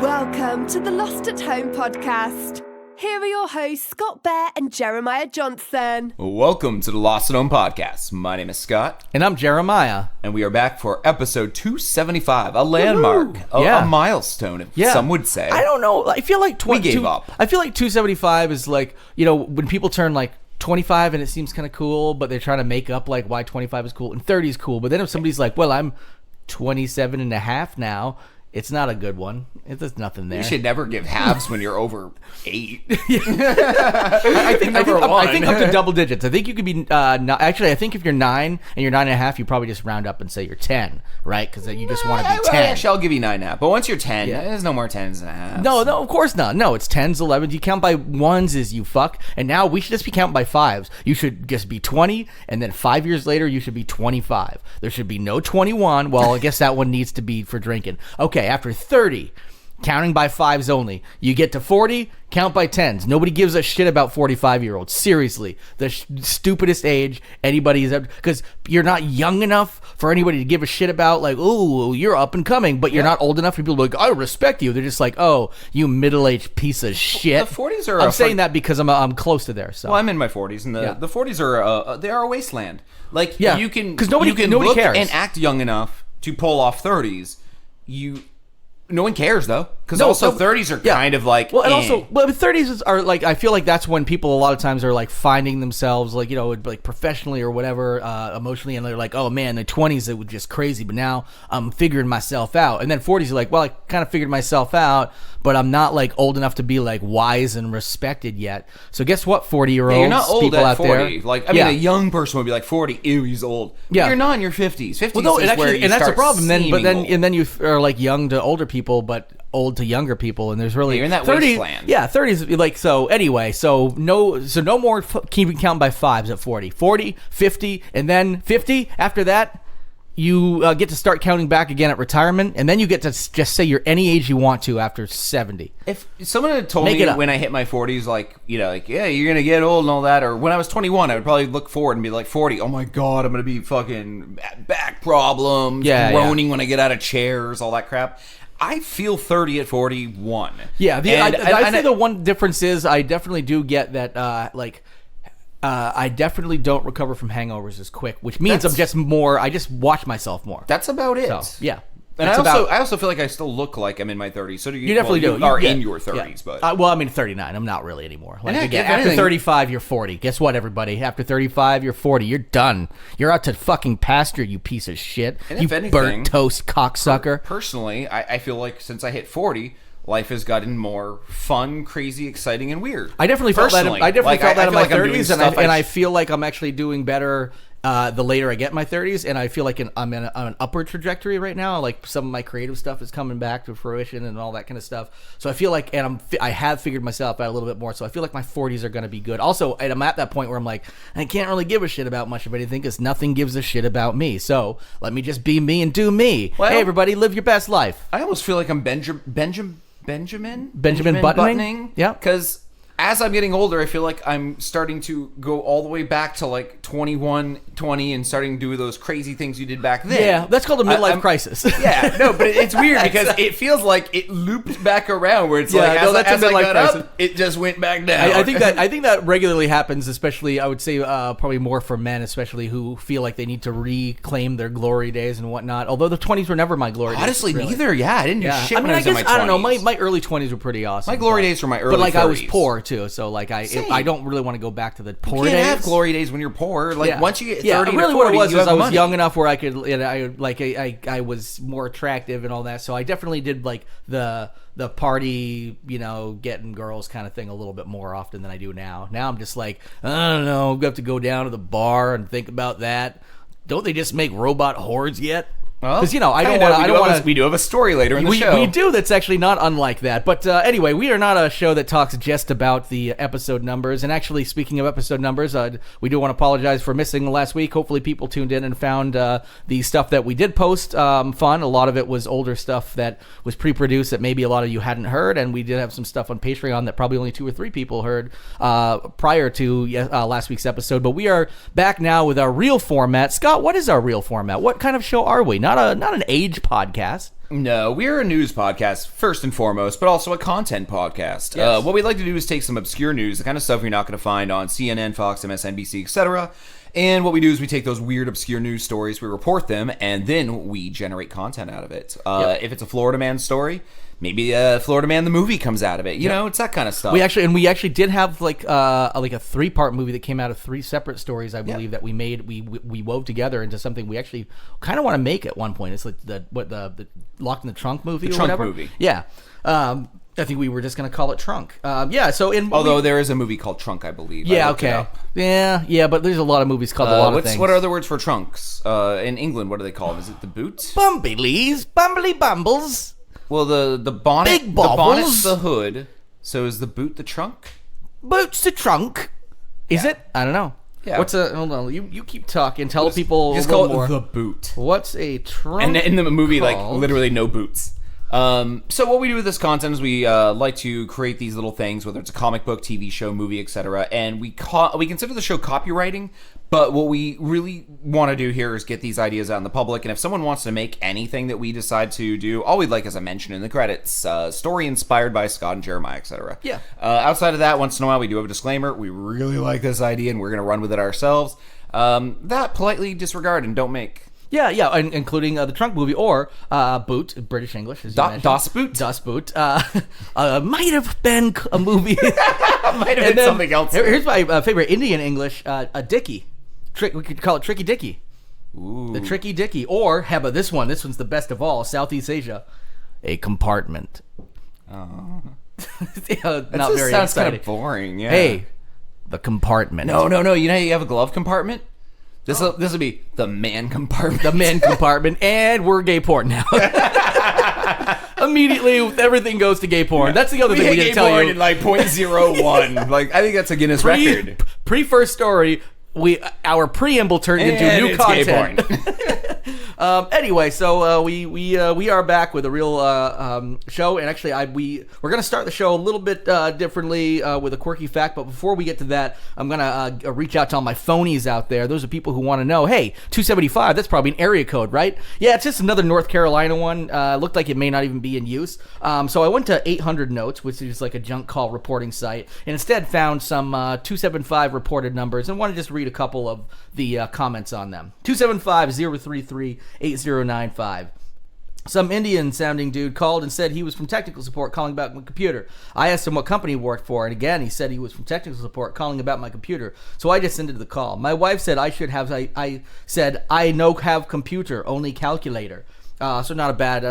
Welcome to the Lost at Home podcast. Here are your hosts, Scott Bear and Jeremiah Johnson. Welcome to the Lost at Home podcast. My name is Scott. And I'm Jeremiah. And we are back for episode 275, a landmark, a milestone, some would say. I don't know. I feel like we gave up. I feel like 275 is like, you know, when people turn like 25 and it seems kind of cool, but they're trying to make up like why 25 is cool and 30 is cool. But then if somebody's like, well, I'm 27 and a half now, it's not a good one. There's nothing there. You should never give halves when you're over 8. I think up to double digits. I think you could be, actually, I think if you're 9 and you're 9.5, you probably just round up and say you're 10, right? Because you just want to be 10. Actually, I'll give you 9.5. But once you're 10, there's no more 10s and a half. No, of course not. No, it's 10s, 11s. You count by ones as you fuck. And now we should just be counting by 5s. You should just be 20, and then 5 years later, you should be 25. There should be no 21. Well, I guess that one needs to be for drinking. Okay, after 30, counting by 5s only. You get to 40, count by 10s. Nobody gives a shit about 45-year-olds. Seriously. The stupidest age anybody is ever... Because you're not young enough for anybody to give a shit about, like, oh, you're up and coming, but you're not old enough for people to be like, I respect you. They're just like, oh, you middle-aged piece of shit. The 40s are... I'm saying that because I'm close to there, so... Well, I'm in my 40s, and the 40s are they are a wasteland. Like, you can... Because nobody look cares. And act young enough to pull off 30s. No one cares, though, because 30s are kind of like... Well, and also, 30s are like, I feel like that's when people a lot of times are like finding themselves, like, you know, like professionally or whatever, emotionally, and they're like, oh man, the 20s, it was just crazy, but now I'm figuring myself out. And then 40s are like, well, I kind of figured myself out, but I'm not like old enough to be like wise and respected yet. So guess what, 40-year-olds, you're not old people at out 40. there. Like, I mean, a young person would be like 40, ew, he's old. Yeah. But you're not in your 50s. 50s Well, no, is where you that's a problem. Then old. You are like young to older people, but old to younger people, and there's really you're in that 30, wasteland. Yeah, 30s like so. Anyway, so no more keeping count by 5s at 40, 50, and then 50. After that, you get to start counting back again at retirement, and then you get to just say you're any age you want to after 70. If someone had told me when I hit my 40s, like, you know, like, yeah, you're gonna get old and all that, or when I was 21, I would probably look forward and be like, 40, oh my god, I'm gonna be fucking back problems, groaning when I get out of chairs, all that crap. I feel 30 at 41. Yeah, I think the one difference is I definitely do get that, I definitely don't recover from hangovers as quick, which means I just watch myself more. That's about it. So, yeah. And I also feel like I still look like I'm in my 30s. So do you. You definitely do. You are in your 30s, but well, I'm in 39. I'm not really anymore. Like again, after 35, you're 40. Guess what, everybody? After 35, you're 40. You're done. You're out to fucking pasture, you piece of shit. And you burnt toast cocksucker. Personally, I feel like since I hit 40, life has gotten more fun, crazy, exciting, and weird. I definitely felt that. I definitely felt that in my 30s, and I feel like I'm actually doing better. The later I get in my 30s, and I feel like I'm on an upward trajectory right now. Like some of my creative stuff is coming back to fruition and all that kind of stuff. So I feel like, and I have figured myself out a little bit more. So I feel like my 40s are going to be good. Also, and I'm at that point where I'm like, I can't really give a shit about much of anything because nothing gives a shit about me. So let me just be me and do me. Well, hey, everybody, live your best life. I almost feel like I'm Benjamin buttoning. Yeah, because as I'm getting older, I feel like I'm starting to go all the way back to like 21, 20 and starting to do those crazy things you did back then. Yeah, that's called a midlife crisis. Yeah, no, but it's weird because it feels like it looped back around where it's like as I got up, it just went back down. I think that regularly happens, especially I would say probably more for men, especially who feel like they need to reclaim their glory days and whatnot. Although the 20s were never my glory days. Honestly, neither. Yeah, I didn't do shit when I was in my 20s. I don't know. My early 20s were pretty awesome. My glory days were my early 30s. But like 30s. I was poor too, so like I don't really want to go back to the poor days. You can't have glory days when you're poor. Like once you get 30 really to 40, what it was you is have I was money. young enough where I could, I was more attractive and all that. So I definitely did like the party, you know, getting girls kind of thing a little bit more often than I do now. Now I'm just like, I don't know, we have to go down to the bar and think about that. Don't they just make robot whores yet? Because I don't want to. We do have a story later in the show. We do. That's actually not unlike that. But anyway, we are not a show that talks just about the episode numbers. And actually, speaking of episode numbers, we do want to apologize for missing last week. Hopefully, people tuned in and found the stuff that we did post fun. A lot of it was older stuff that was pre-produced that maybe a lot of you hadn't heard, and we did have some stuff on Patreon that probably only 2 or 3 people heard prior to last week's episode. But we are back now with our real format. Scott, what is our real format? What kind of show are we? Not an age podcast. No, we're a news podcast, first and foremost, but also a content podcast. Yes. What we like to do is take some obscure news, the kind of stuff you're not going to find on CNN, Fox, MSNBC, etc., and what we do is we take those weird, obscure news stories, we report them, and then we generate content out of it. If it's a Florida Man story, maybe Florida Man the movie comes out of it. You know, it's that kind of stuff. We actually did have like a 3-part movie that came out of 3 separate stories, I believe, that we made. We wove together into something we actually kind of want to make at one point. It's like the Locked in the Trunk movie, the or whatever. Trunk movie. Yeah. I think we were just going to call it Trunk. Although there is a movie called Trunk, I believe. Yeah, okay. Yeah, but there's a lot of movies called a lot of things. What are other words for trunks? In England, what are they called? Is it the boot? Bumbleys, bumbly bumbles. Well, the bonnet, Big the bonnet's baubles. the hood. So is the boot the trunk? Boot's the trunk. Is it? I don't know. Yeah. Hold on. You keep talking. Tell people Just a little call it more. the boot. What's a trunk? And in the movie, called? like literally no boots. So what we do with this content is we like to create these little things, whether it's a comic book, TV show, movie, etc. And we consider the show copywriting, but what we really want to do here is get these ideas out in the public. And if someone wants to make anything that we decide to do, all we'd like is a mention in the credits, story inspired by Scott and Jeremiah, etc. Yeah. Outside of that, once in a while we do have a disclaimer. We really like this idea and we're going to run with it ourselves. That politely disregard and don't make. Yeah, and including the Trunk movie or Boot, British English, as you mentioned. Das Boot? Das Boot. Might have been a movie. Might have been something else. Here's my favorite Indian English, a Dickie. We could call it Tricky Dickie. Ooh. The Tricky Dickie. Or, how about this one? This one's the best of all. Southeast Asia. A compartment. Oh. Not very sounds exciting. kind of boring, yeah. Hey, the compartment. No. You know how you have a glove compartment? This will be the man compartment. The men compartment, and we're gay porn now. Immediately, everything goes to gay porn. That's the other thing we didn't tell you. In like 0.01. Like I think that's a Guinness record. Pre-first story, our preamble turned into new it's gay content. porn. Anyway, so we are back with a real show, and actually, we're gonna start the show a little bit differently with a quirky fact. But before we get to that, I'm gonna reach out to all my phonies out there. Those are people who want to know. Hey, 275. That's probably an area code, right? Yeah, it's just another North Carolina one. Looked like it may not even be in use. So I went to 800 Notes, which is like a junk call reporting site, and instead found some 275 reported numbers, and want to just read a couple of the comments on them. 275-033-8095. Some Indian-sounding dude called and said he was from technical support calling about my computer. I asked him what company he worked for, and again, he said he was from technical support calling about my computer. So I just ended the call. My wife said I should have. I said I no have computer, only calculator. So not a bad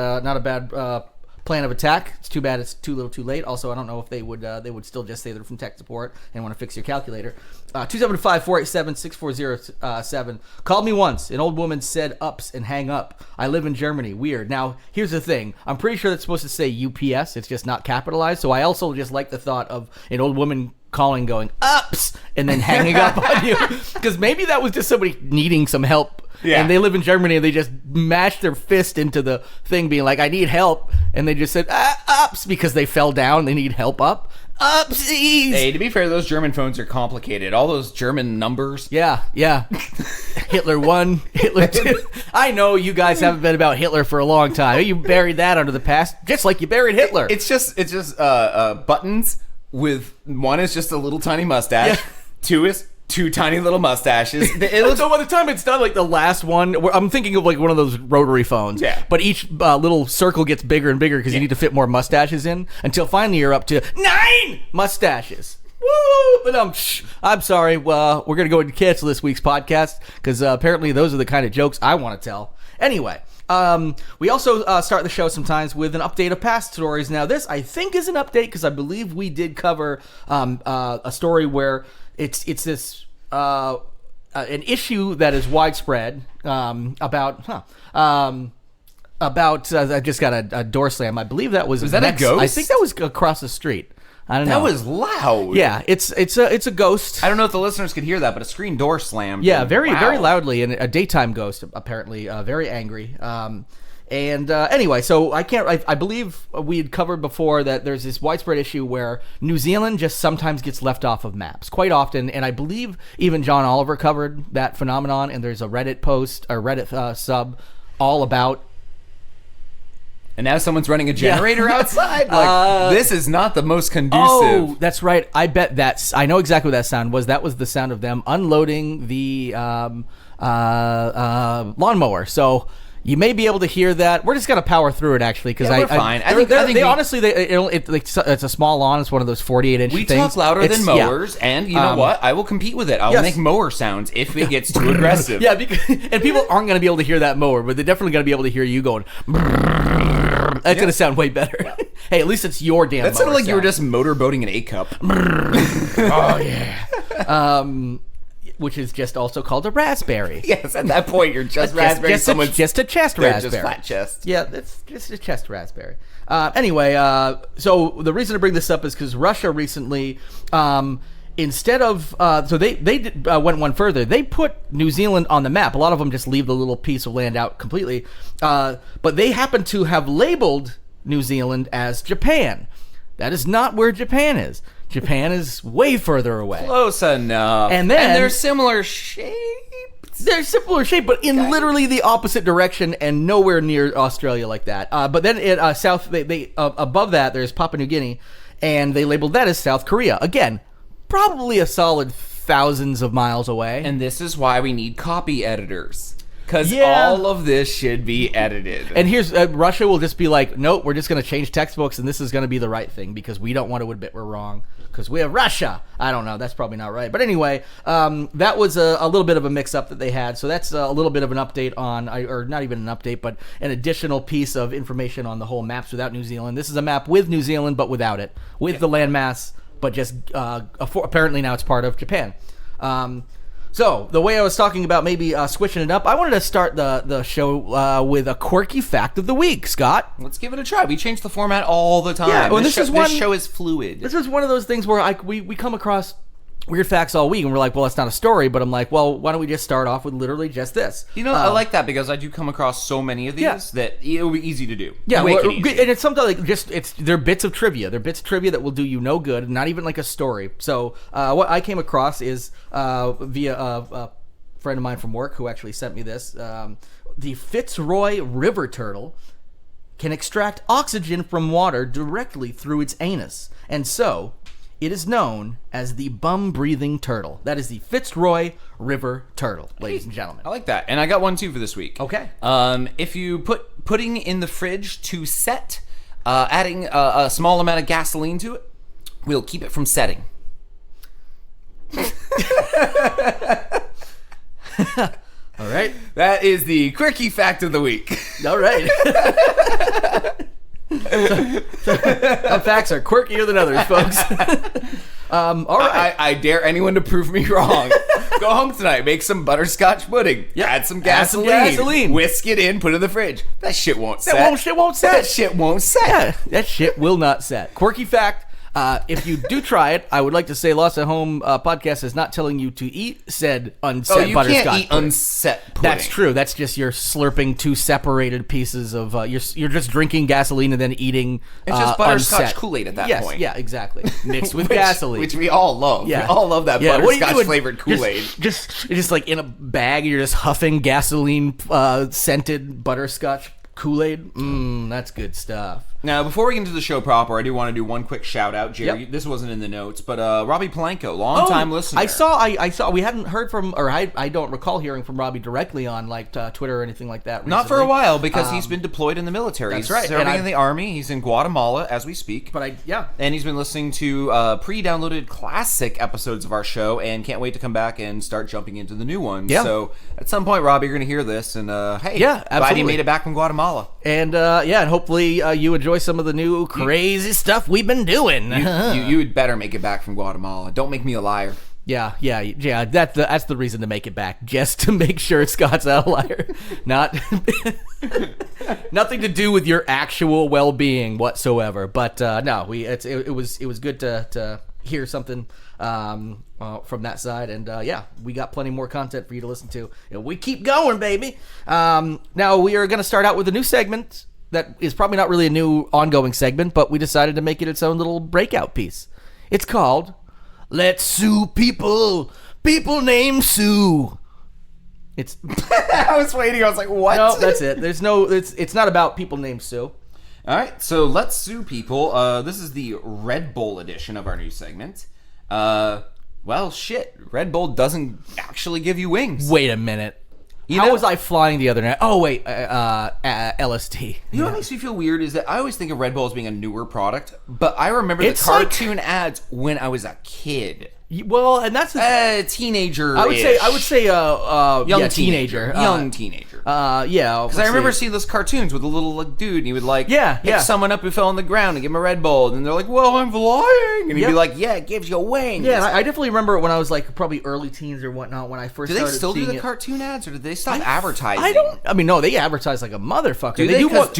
plan of attack. It's too bad it's too little too late. Also, I don't know if they would still just say they're from tech support and want to fix your calculator. 275-487-6407. Called me once. An old woman said ups and hang up. I live in Germany. Weird. Now, here's the thing. I'm pretty sure that's supposed to say UPS. It's just not capitalized. So I also just like the thought of an old woman calling, going ups, and then hanging up on you. Because maybe that was just somebody needing some help. Yeah. And they live in Germany, and they just mashed their fist into the thing, being like, I need help. And they just said, ups, because they fell down. They need help up. Upsies. Hey, to be fair, those German phones are complicated. All those German numbers. Yeah. Hitler 1, Hitler 2. I know you guys haven't been about Hitler for a long time. You buried that under the past, just like you buried Hitler. It's just buttons with one is just a little tiny mustache. Yeah. Two is two tiny little mustaches. So by the time it's done, like the last one, I'm thinking of like one of those rotary phones. Yeah. But each little circle gets bigger and bigger because you need to fit more mustaches in until finally you're up to 9 mustaches. Woo! But I'm sorry. We're going to go ahead and cancel this week's podcast because apparently those are the kind of jokes I want to tell. Anyway. We also start the show sometimes with an update of past stories. Now, this I think is an update because I believe we did cover a story where it's this an issue that is widespread about I just got a door slam. I believe that was that a ghost? I think that was across the street. I don't know. That was loud. Yeah, it's a ghost. I don't know if the listeners could hear that, but a screen door slammed. Yeah, very loudly, and a daytime ghost apparently, very angry. Anyway, so I believe we had covered before that there's this widespread issue where New Zealand just sometimes gets left off of maps quite often, and I believe even John Oliver covered that phenomenon. And there's a Reddit post or Reddit sub all about And now someone's running a generator outside? Like, this is not the most conducive. Oh, that's right. I bet I know exactly what that sound was. That was the sound of them unloading the lawnmower. So you may be able to hear that. We're just gonna power through it, actually, because we're fine. I think honestly, it's a small lawn. It's one of those 48-inch things. We talk louder than mowers, and you know what? I will compete with it. I'll make mower sounds if it gets too aggressive. Yeah, and people aren't gonna be able to hear that mower, but they're definitely gonna be able to hear you going. That's gonna sound way better. Hey, at least it's your damn. That sounded like you were just motorboating an A-cup. Oh yeah. Which is just also called a raspberry. Yes, at that point you're just raspberry. Just a chest raspberry. Just flat chest. Yeah, that's just a chest raspberry. Anyway, so the reason to bring this up is because Russia recently, instead of so they went one further. They put New Zealand on the map. A lot of them just leave the little piece of land out completely, but they happen to have labeled New Zealand as Japan. That is not where Japan is. Japan is way further away. Close enough. And they're similar shape. They're similar shape, but in literally the opposite direction and nowhere near Australia like that. But then south, they above that, there's Papua New Guinea, and they labeled that as South Korea. Again, probably a solid thousands of miles away. And this is why we need copy editors. Because all of this should be edited. And here's Russia will just be like, nope, we're just going to change textbooks, and this is going to be the right thing because we don't want to admit we're wrong because we have Russia. I don't know. That's probably not right. But anyway, that was a little bit of a mix-up that they had. So that's a little bit of an update on, or not even an update, but an additional piece of information on the whole maps without New Zealand. This is a map with New Zealand, but without it. With the landmass, but just apparently now it's part of Japan. So, the way I was talking about maybe switching it up, I wanted to start the show with a quirky fact of the week, Scott. Let's give it a try. We change the format all the time. Yeah, well, this show is fluid. This is one of those things where we come across weird facts all week, and we're like, well, it's not a story, but I'm like, well, why don't we just start off with literally just this? You know, I like that because I do come across so many of these that it'll be easy to do. Yeah, and it's something like they're bits of trivia. They're bits of trivia that will do you no good, not even like a story. So what I came across is via a friend of mine from work who actually sent me this. The Fitzroy river turtle can extract oxygen from water directly through its anus, and so it is known as the bum-breathing turtle. That is the Fitzroy River turtle, ladies and gentlemen. I like that. And I got one, too, for this week. Okay. If you putting in the fridge to set, adding a small amount of gasoline to it, will keep it from setting. All right. That is the quirky fact of the week. All right. Some facts are quirkier than others, folks. All right. I dare anyone to prove me wrong. Go home tonight, make some butterscotch pudding. Yep. Add some gasoline. Whisk it in, put it in the fridge. That shit won't set. That shit won't set. Yeah, that shit will not set. Quirky fact. If you do try it, I would like to say Lost at Home podcast is not telling you to eat said unset butterscotch. You can't eat unset pudding. That's true. That's just you're slurping two separated pieces of you're just drinking gasoline and then eating it's just butterscotch unset Kool-Aid at that point. Yeah, exactly. Mixed with gasoline. Which we all love. Yeah. We all love that butterscotch flavored Kool-Aid. Just like in a bag, you're just huffing gasoline scented butterscotch Kool-Aid. That's good stuff. Now, before we get into the show proper, I do want to do one quick shout out, Jerry. Yep. This wasn't in the notes, but Robbie Polanco, long-time listener. I saw. We hadn't heard from, or I don't recall hearing from Robbie directly on like Twitter or anything like that recently. Not for a while because he's been deployed in the military. That's right. He's serving in the Army. He's in Guatemala as we speak. And he's been listening to pre-downloaded classic episodes of our show and can't wait to come back and start jumping into the new ones. Yeah. So at some point, Robbie, you're going to hear this, and hey, glad you made it back from Guatemala. And and hopefully you enjoy some of the new crazy stuff we've been doing. You would better make it back from Guatemala. Don't make me a liar. Yeah. That's the reason to make it back, just to make sure Scott's not a liar. Not nothing to do with your actual well-being whatsoever. But no, it was good to hear something from that side, and we got plenty more content for you to listen to. We keep going, baby. Now we are going to start out with a new segment that is probably not really a new ongoing segment, but we decided to make it its own little breakout piece. It's called Let's Sue People Named Sue. I was waiting. I was like, what? No, that's it. It's not about people named Sue. All right, so let's sue people. This is the Red Bull edition of our new segment. Well, shit. Red Bull doesn't actually give you wings. Wait a minute. How was I flying the other night? Oh, wait. LSD. You know what makes me feel weird is that I always think of Red Bull as being a newer product, but I remember the cartoon ads when I was a kid. Well, and that's a teenager. I would say young teenager. Young teenager. Yeah. Because I remember seeing those cartoons with a little dude, and he would pick someone up who fell on the ground and give him a Red Bull, and they're like, "Well, I'm flying," and he'd be like, "Yeah, it gives you wings." Yeah, I definitely remember when I was like probably early teens or whatnot when I first. Do they still do the cartoon ads, or did they stop advertising? No, they advertise like a motherfucker. Do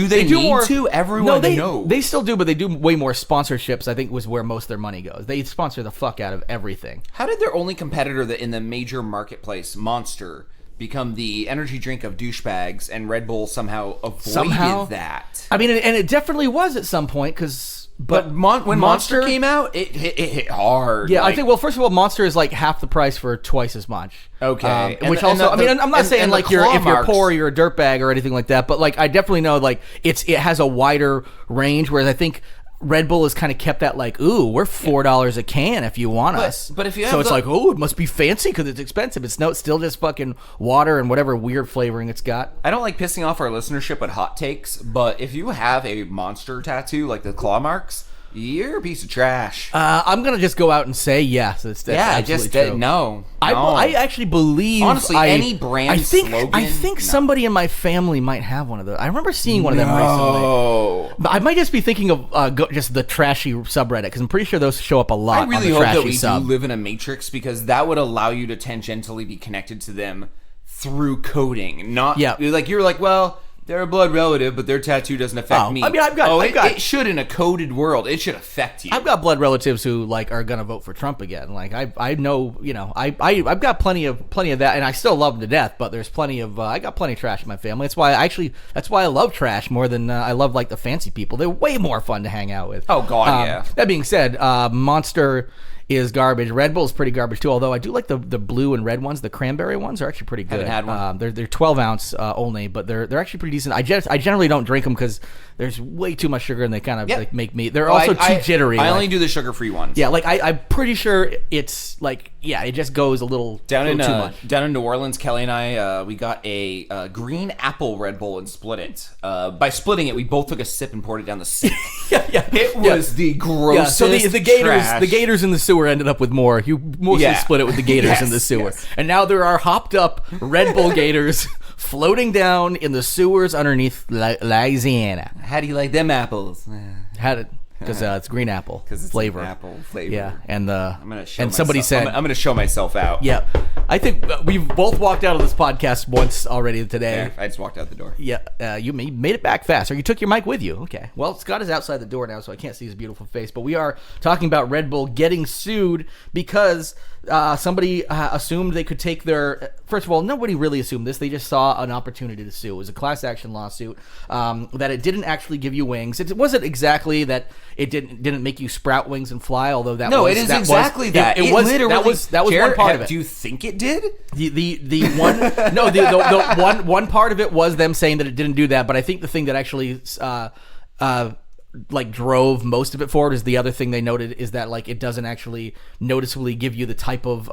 they need to? Everyone knows. They still do, but they do way more sponsorships. I think was where most of their money goes. They sponsor the fuck out of everything. How did their only competitor in the major marketplace, Monster, become the energy drink of douchebags, and Red Bull somehow avoided that? I mean, and it definitely was at some point, because... But when Monster came out, it hit hard. Yeah, I think, well, first of all, Monster is like half the price for twice as much. Okay. I'm not saying like if you're poor, you're a dirtbag or anything like that, but like I definitely know like it has a wider range, whereas I think Red Bull has kind of kept that like, ooh, we're $4 a can if you want us. But if you it's like, oh, it must be fancy because it's expensive. It's still just fucking water and whatever weird flavoring it's got. I don't like pissing off our listenership with hot takes, but if you have a Monster tattoo like the claw marks, you're a piece of trash. I'm gonna just go out and say yes. That's absolutely true. No. I actually believe. Honestly, any brand slogan. I think somebody in my family might have one of those. I remember seeing one of them recently. But I might just be thinking of just the trashy subreddit, because I'm pretty sure those show up a lot. I really on the hope that we sub. do live in a matrix, because that would allow you to tangentially be connected to them through coding. Not like you're like, well, they're a blood relative, but their tattoo doesn't affect me. I mean, it should in a coded world. It should affect you. I've got blood relatives who like are gonna vote for Trump again. Like I know, I've got plenty of that, and I still love them to death. But there's plenty of I got plenty of trash in my family. That's why I love trash more than I love like the fancy people. They're way more fun to hang out with. Oh God, yeah. That being said, Monster is garbage. Red Bull is pretty garbage too, although I do like the blue and red ones. The cranberry ones are actually pretty good. Haven't had one. They're 12 ounce only, but they're actually pretty decent. I generally don't drink them because there's way too much sugar and they kind of like make me. They're also too jittery. I only do the sugar free ones. Yeah, like I'm pretty sure it's like it just goes a little too much. Down in New Orleans, Kelly and I we got a green apple Red Bull and split it. By splitting it, we both took a sip and poured it down the sink. It was the grossest. So the gators in the sewer ended up with more. You mostly split it with the gators in the sewer. Yes. And now there are hopped up Red Bull gators floating down in the sewers underneath Louisiana. How do you like them apples? Because it's green apple flavor. Apple flavor. Yeah, and somebody said I'm going to show myself out. Yeah, I think we've both walked out of this podcast once already today. Yeah, I just walked out the door. Yeah, you made it back fast, or you took your mic with you. Okay. Well, Scott is outside the door now, so I can't see his beautiful face. But we are talking about Red Bull getting sued because somebody assumed they could take their. First of all, nobody really assumed this. They just saw an opportunity to sue. It was a class action lawsuit that it didn't actually give you wings. It wasn't exactly that. It didn't make you sprout wings and fly, although that it is exactly that. It was literally that was one part of it. Do you think it did? The one part of it was them saying that it didn't do that, but I think the thing that actually like drove most of it forward is the other thing they noted is that like it doesn't actually noticeably give you the type of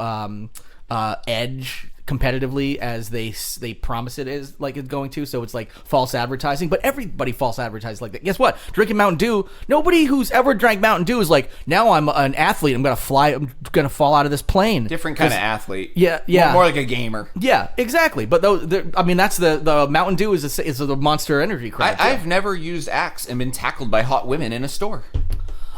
edge competitively as they promise it is like it's going to, so it's like false advertising. But everybody false advertises like that. Guess what? Drinking Mountain Dew, nobody who's ever drank Mountain Dew is like, now I'm an athlete, I'm gonna fall out of this plane. Different kind of athlete. Yeah. More like a gamer. Yeah, exactly. But that's the Mountain Dew is the Monster Energy crowd. I've never used Axe and been tackled by hot women in a store.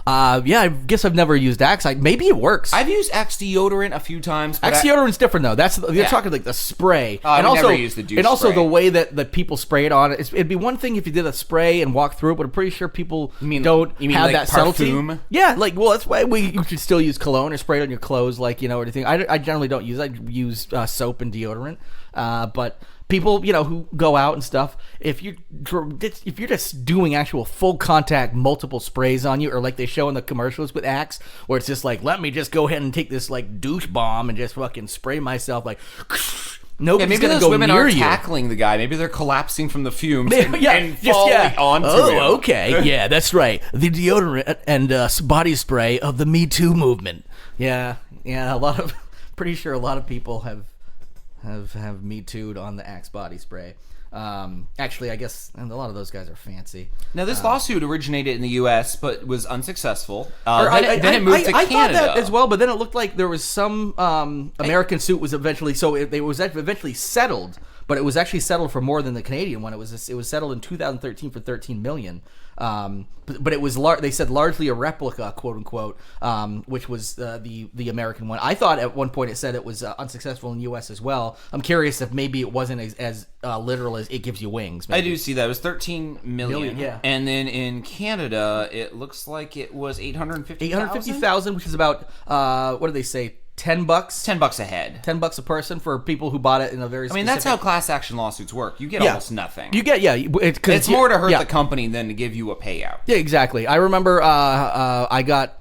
I guess I've never used Axe. Maybe it works. I've used Axe deodorant a few times. Axe deodorant's different though. You're talking like the spray. I've never used the douche and also spray. the way that people spray it on. It'd be one thing if you did a spray and walk through it, but I'm pretty sure people don't have like that perfume? subtlety. Yeah, that's why you should still use cologne or spray it on your clothes, or anything. I generally don't use. I use soap and deodorant, but. People, who go out and stuff, if you're just doing actual full contact, multiple sprays on you, or like they show in the commercials with Axe, where it's just like, let me just go ahead and take this like douche bomb and just fucking spray myself like, Nobody's maybe gonna those go women near aren't you. tackling the guy. Maybe they're collapsing from the fumes and Just, falling onto him. Okay. Yeah, that's right. The deodorant and body spray of the Me Too movement. Yeah. Pretty sure a lot of people have Me Too'd on the Axe body spray. Actually, I guess a lot of those guys are fancy. Now, this lawsuit originated in the U.S., but was unsuccessful. Then it moved to Canada. I thought that as well, but then it looked like there was some American suit was eventually, it was eventually settled, but it was actually settled for more than the Canadian one. It was settled in 2013 for $13 million. But it was they said largely a replica, quote unquote, which was the American one. I thought at one point it said it was unsuccessful in the U.S. as well. I'm curious if maybe it wasn't as literal as it gives you wings. Maybe. I do see that. It was 13 million. Yeah. And then in Canada, it looks like it was 850,000, which is about what do they say? $10? $10 a head. $10 a person for people who bought it in a very specific... that's how class action lawsuits work. You get almost nothing. You get, it's more to hurt the company than to give you a payout. Yeah, exactly. I remember I got,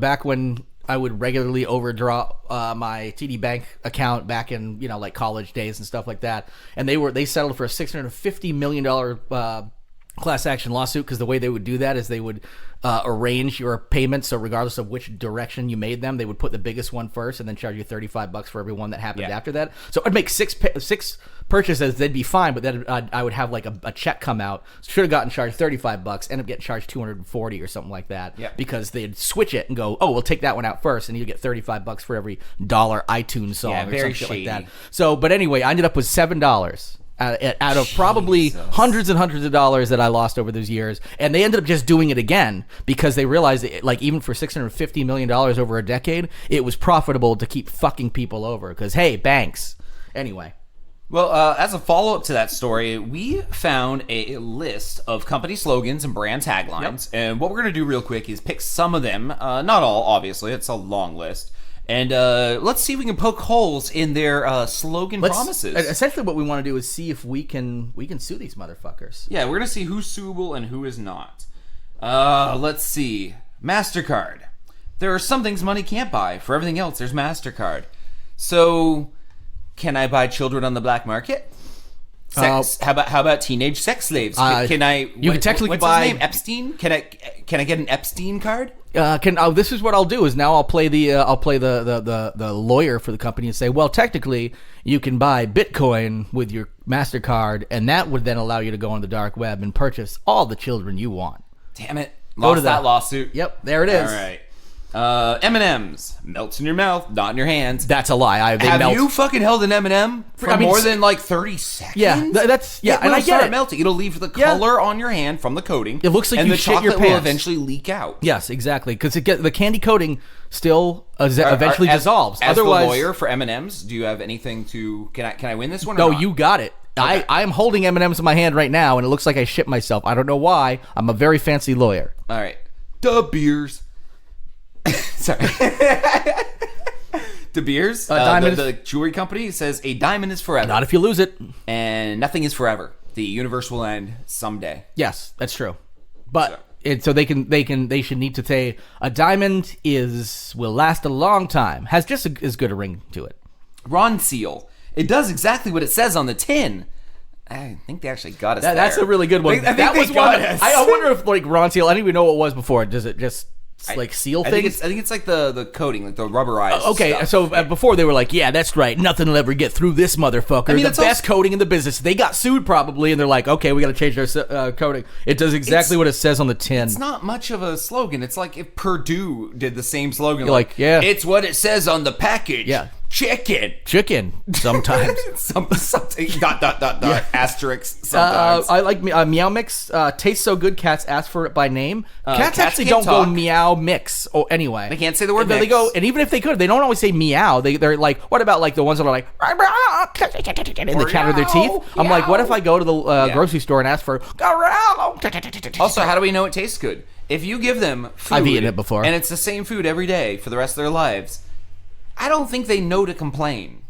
back when I would regularly overdraw my TD Bank account back in, like college days and stuff like that. And they settled for a $650 million class action lawsuit because the way they would do that is they would arrange your payments, so regardless of which direction you made them, they would put the biggest one first and then charge you $35 for every one that happened after that. So I'd make six purchases, they'd be fine, but then I would have like a check come out. Should have gotten charged $35, end up getting charged $240 or something like that, because they'd switch it and go, oh, we'll take that one out first, and you get $35 for every dollar iTunes song or some shit like that. So, but anyway, I ended up with $7. Out of probably hundreds and hundreds of dollars that I lost over those years. And they ended up just doing it again because they realized that, even for $650 million over a decade, it was profitable to keep fucking people over because, hey, banks. Anyway. Well, as a follow-up to that story, we found a list of company slogans and brand taglines. And what we're going to do real quick is pick some of them. Not all, obviously. It's a long list. And let's see if we can poke holes in their slogan promises. Essentially, what we want to do is see if we can sue these motherfuckers. Yeah, we're gonna see who's suable and who is not. Let's see. MasterCard. There are some things money can't buy. For everything else, there's MasterCard. So, can I buy children on the black market? Sex. How about teenage sex slaves? Can I? You can technically what's buy his name? Epstein. Can I get an Epstein card? This is what I'll do. Is now I'll play the lawyer for the company and say, well, technically you can buy Bitcoin with your MasterCard, and that would then allow you to go on the dark web and purchase all the children you want. Damn it! Lost that lawsuit. Yep, there it is. All right. M&M's melts in your mouth, not in your hands. That's a lie. Have you fucking held an M&M for more than 30 seconds? Yeah, that's and I get it. Melting. It'll leave the color on your hand from the coating. It looks like and you the shit your chocolate pants. will eventually leak out. Yes, exactly, because the candy coating still eventually dissolves. As Otherwise, the lawyer for M&M's, do you have anything to? Can I win this one? No, or not? you got it. Okay. I am holding M&M's in my hand right now, and it looks like I shit myself. I don't know why. I'm a very fancy lawyer. All right, De Beers. Sorry. De Beers, the jewelry company, says a diamond is forever. Not if you lose it. And nothing is forever. The universe will end someday. Yes, that's true. But so they should need to say a diamond will last a long time. Has just as good a ring to it. Ron Seal. It does exactly what it says on the tin. I think they actually got us there. That's a really good one. That was one. I wonder if Ron Seal. I didn't even know what it was before. Does it just seal things? I think it's like the coating, like the rubberized stuff. So before they were like, yeah, that's right. Nothing will ever get through this motherfucker. The best coating in the business. They got sued probably, and they're like, okay, we got to change our coating. It does exactly what it says on the tin. It's not much of a slogan. It's like if Purdue did the same slogan. You're like, yeah. It's what it says on the package. Yeah. Chicken. Sometimes. Something. ... Asterisk. Sometimes. I like Meow Mix. Tastes so good. Cats ask for it by name. Cats actually don't go Meow Mix. Oh, anyway, they can't say the word mix. They go, and even if they could, they don't always say meow. They're like, what about like the ones that are like, and they chatter their teeth? I'm like, what if I go to the grocery store and ask for? Also, how do we know it tastes good? If you give them food, I've eaten it before, and it's the same food every day for the rest of their lives, I don't think they know to complain.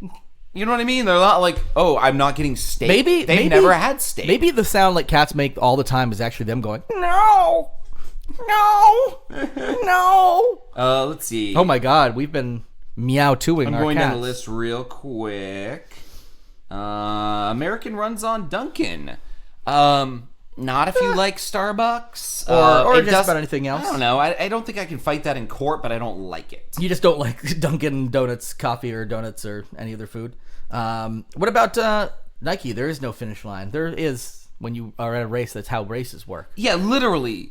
You know what I mean? They're not like, oh, I'm not getting steak. Maybe they've never had steak. Maybe the sound like cats make all the time is actually them going, no. Let's see. Oh, my God. We've been meow-tooing our cats. I'm going down the list real quick. I'm going down the list real quick. American runs on Dunkin'. Not if you like Starbucks. Or just about anything else. I don't know. I don't think I can fight that in court, but I don't like it. You just don't like Dunkin' Donuts coffee or donuts or any other food. What about Nike? There is no finish line. There is when you are at a race. That's how races work. Yeah, literally.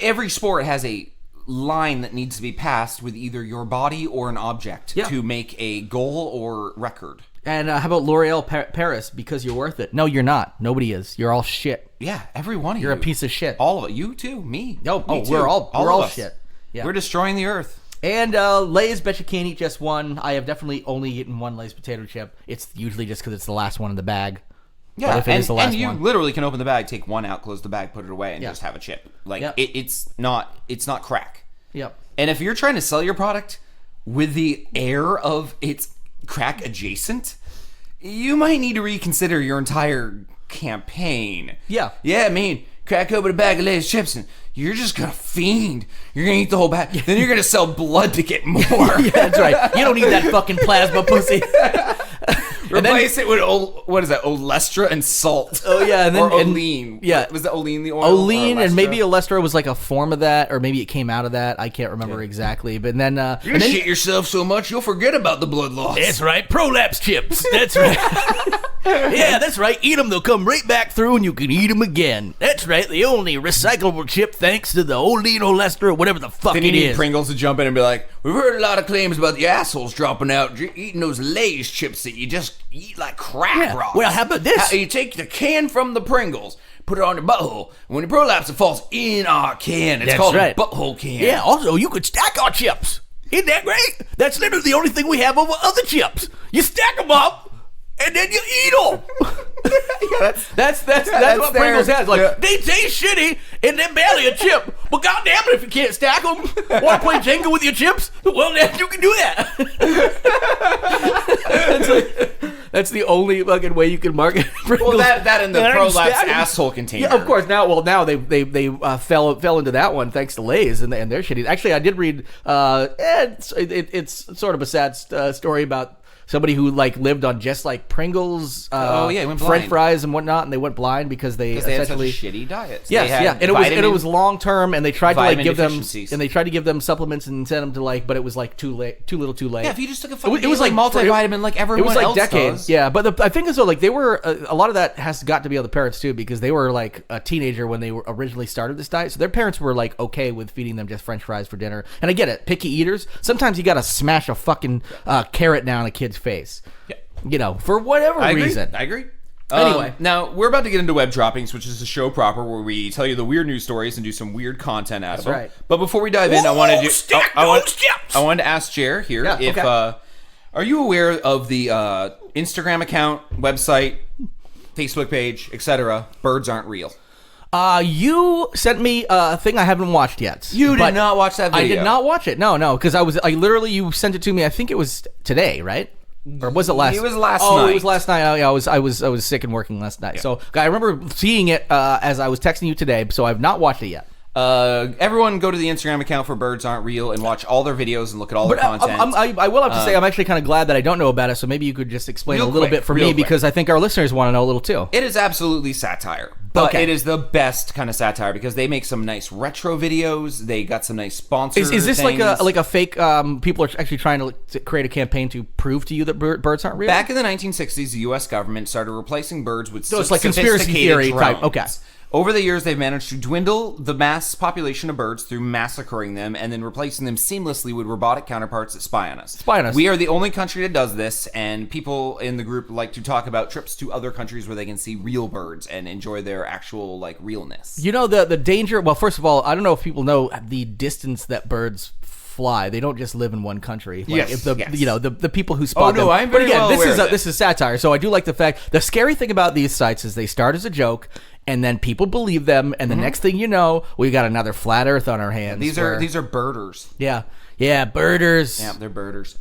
Every sport has a line that needs to be passed with either your body or an object to make a goal or record. And how about L'Oreal Paris? Because you're worth it. No, you're not. Nobody is. You're all shit. Yeah, every one of you. You're a piece of shit. All of it. You too. Me. No, Me too. we're all shit. Yeah. We're destroying the earth. And Lay's Bet You Can't Eat Just One. I have definitely only eaten one Lay's potato chip. It's usually just because it's the last one in the bag. Yeah, and you literally can open the bag, take one out, close the bag, put it away, and just have a chip. Like it's not crack. Yep. And if you're trying to sell your product with the air of it's crack adjacent, you might need to reconsider your entire campaign. Yeah. Yeah, I mean, crack open a bag of Lay's chips and you're just gonna fiend. You're gonna eat the whole bag. Then you're gonna sell blood to get more. Yeah, that's right. You don't need that fucking plasma pussy. Replace it with what is that? Olestra and salt. Oh yeah, and then or Olean. Yeah, was it Olean the oil? Olean, and maybe Olestra was like a form of that, or maybe it came out of that. I can't remember exactly. But then you shit yourself so much you'll forget about the blood loss. That's right, Prolapse chips. That's right. Yeah, that's right. Eat them; they'll come right back through, and you can eat them again. That's right. The only recyclable chip, thanks to the Olean Olestra, or whatever the fuck then it you need is. Pringles to jump in and be like, "We've heard a lot of claims about the assholes dropping out eating those Lay's chips that you just eat like crack rocks. Well, how about this? You take the can from the Pringles, put it on your butthole, and when you prolapse, it falls in our can. It's called a butthole can. Yeah, also, you could stack our chips. Isn't that great? That's literally the only thing we have over other chips. You stack them up, and then you eat them. That's what Pringles has. Like, they taste shitty, and they're barely a chip. But goddamn it, if you can't stack them, want to play Jenga with your chips? Well, then you can do that. That's the only fucking way you can market Pringles. Well, that and the prolapse asshole container. Yeah, of course. Now they fell into that one thanks to Lay's and their shitty. Actually, I did read. It's sort of a sad story about somebody who like lived on just like Pringles, French fries and whatnot, and they went blind because they had such a shitty diet. Yes, and it was long term, and they tried to like give them supplements and send them to like, but it was like too little, too late. Yeah, if you just took it was like multivitamin, like everyone else. It was like decades. Does. Yeah, but I think as well, like they were a lot of that has got to be on the parents too, because they were like a teenager when they were originally started this diet, so their parents were like okay with feeding them just French fries for dinner. And I get it, picky eaters. Sometimes you got to smash a fucking carrot down a kid's face, for whatever reason. I agree. Anyway, now we're about to get into web droppings, which is a show proper where we tell you the weird news stories and do some weird content out of them. Right. But before we dive in, I wanted to ask Jer here if are you aware of the Instagram account, website, Facebook page, etc. Birds Aren't Real? You sent me a thing I haven't watched yet. You did not watch that video. I did not watch it. No, because you sent it to me. I think it was today, right? Or was it last? It was last night. Oh, it was last night. I was sick and working last night. Yeah. So I remember seeing it as I was texting you today. So I've not watched it yet. Everyone go to the Instagram account for Birds Aren't Real and watch all their videos and look at all their content. I will have to say I'm actually kind of glad that I don't know about it. So maybe you could just explain a little bit for me because I think our listeners want to know a little too. It is absolutely satire. But it is the best kind of satire because they make some nice retro videos. They got some nice sponsors. Is this like a fake? People are actually trying to create a campaign to prove to you that birds aren't real. Back in the 1960s, the U.S. government started replacing birds with it's like conspiracy theory drones. Type. Okay. Over the years, they've managed to dwindle the mass population of birds through massacring them and then replacing them seamlessly with robotic counterparts that spy on us. We are the only country that does this, and people in the group like to talk about trips to other countries where they can see real birds and enjoy their actual like realness. You know the danger. Well, first of all, I don't know if people know the distance that birds fly. They don't just live in one country. Like the people who spot them. I'm very well aware of this is satire. So I do like the fact. The scary thing about these sites is they start as a joke. And then people believe them, and the next thing you know, we got another flat Earth on our hands. These are birders. Yeah, birders. Yeah, they're birders.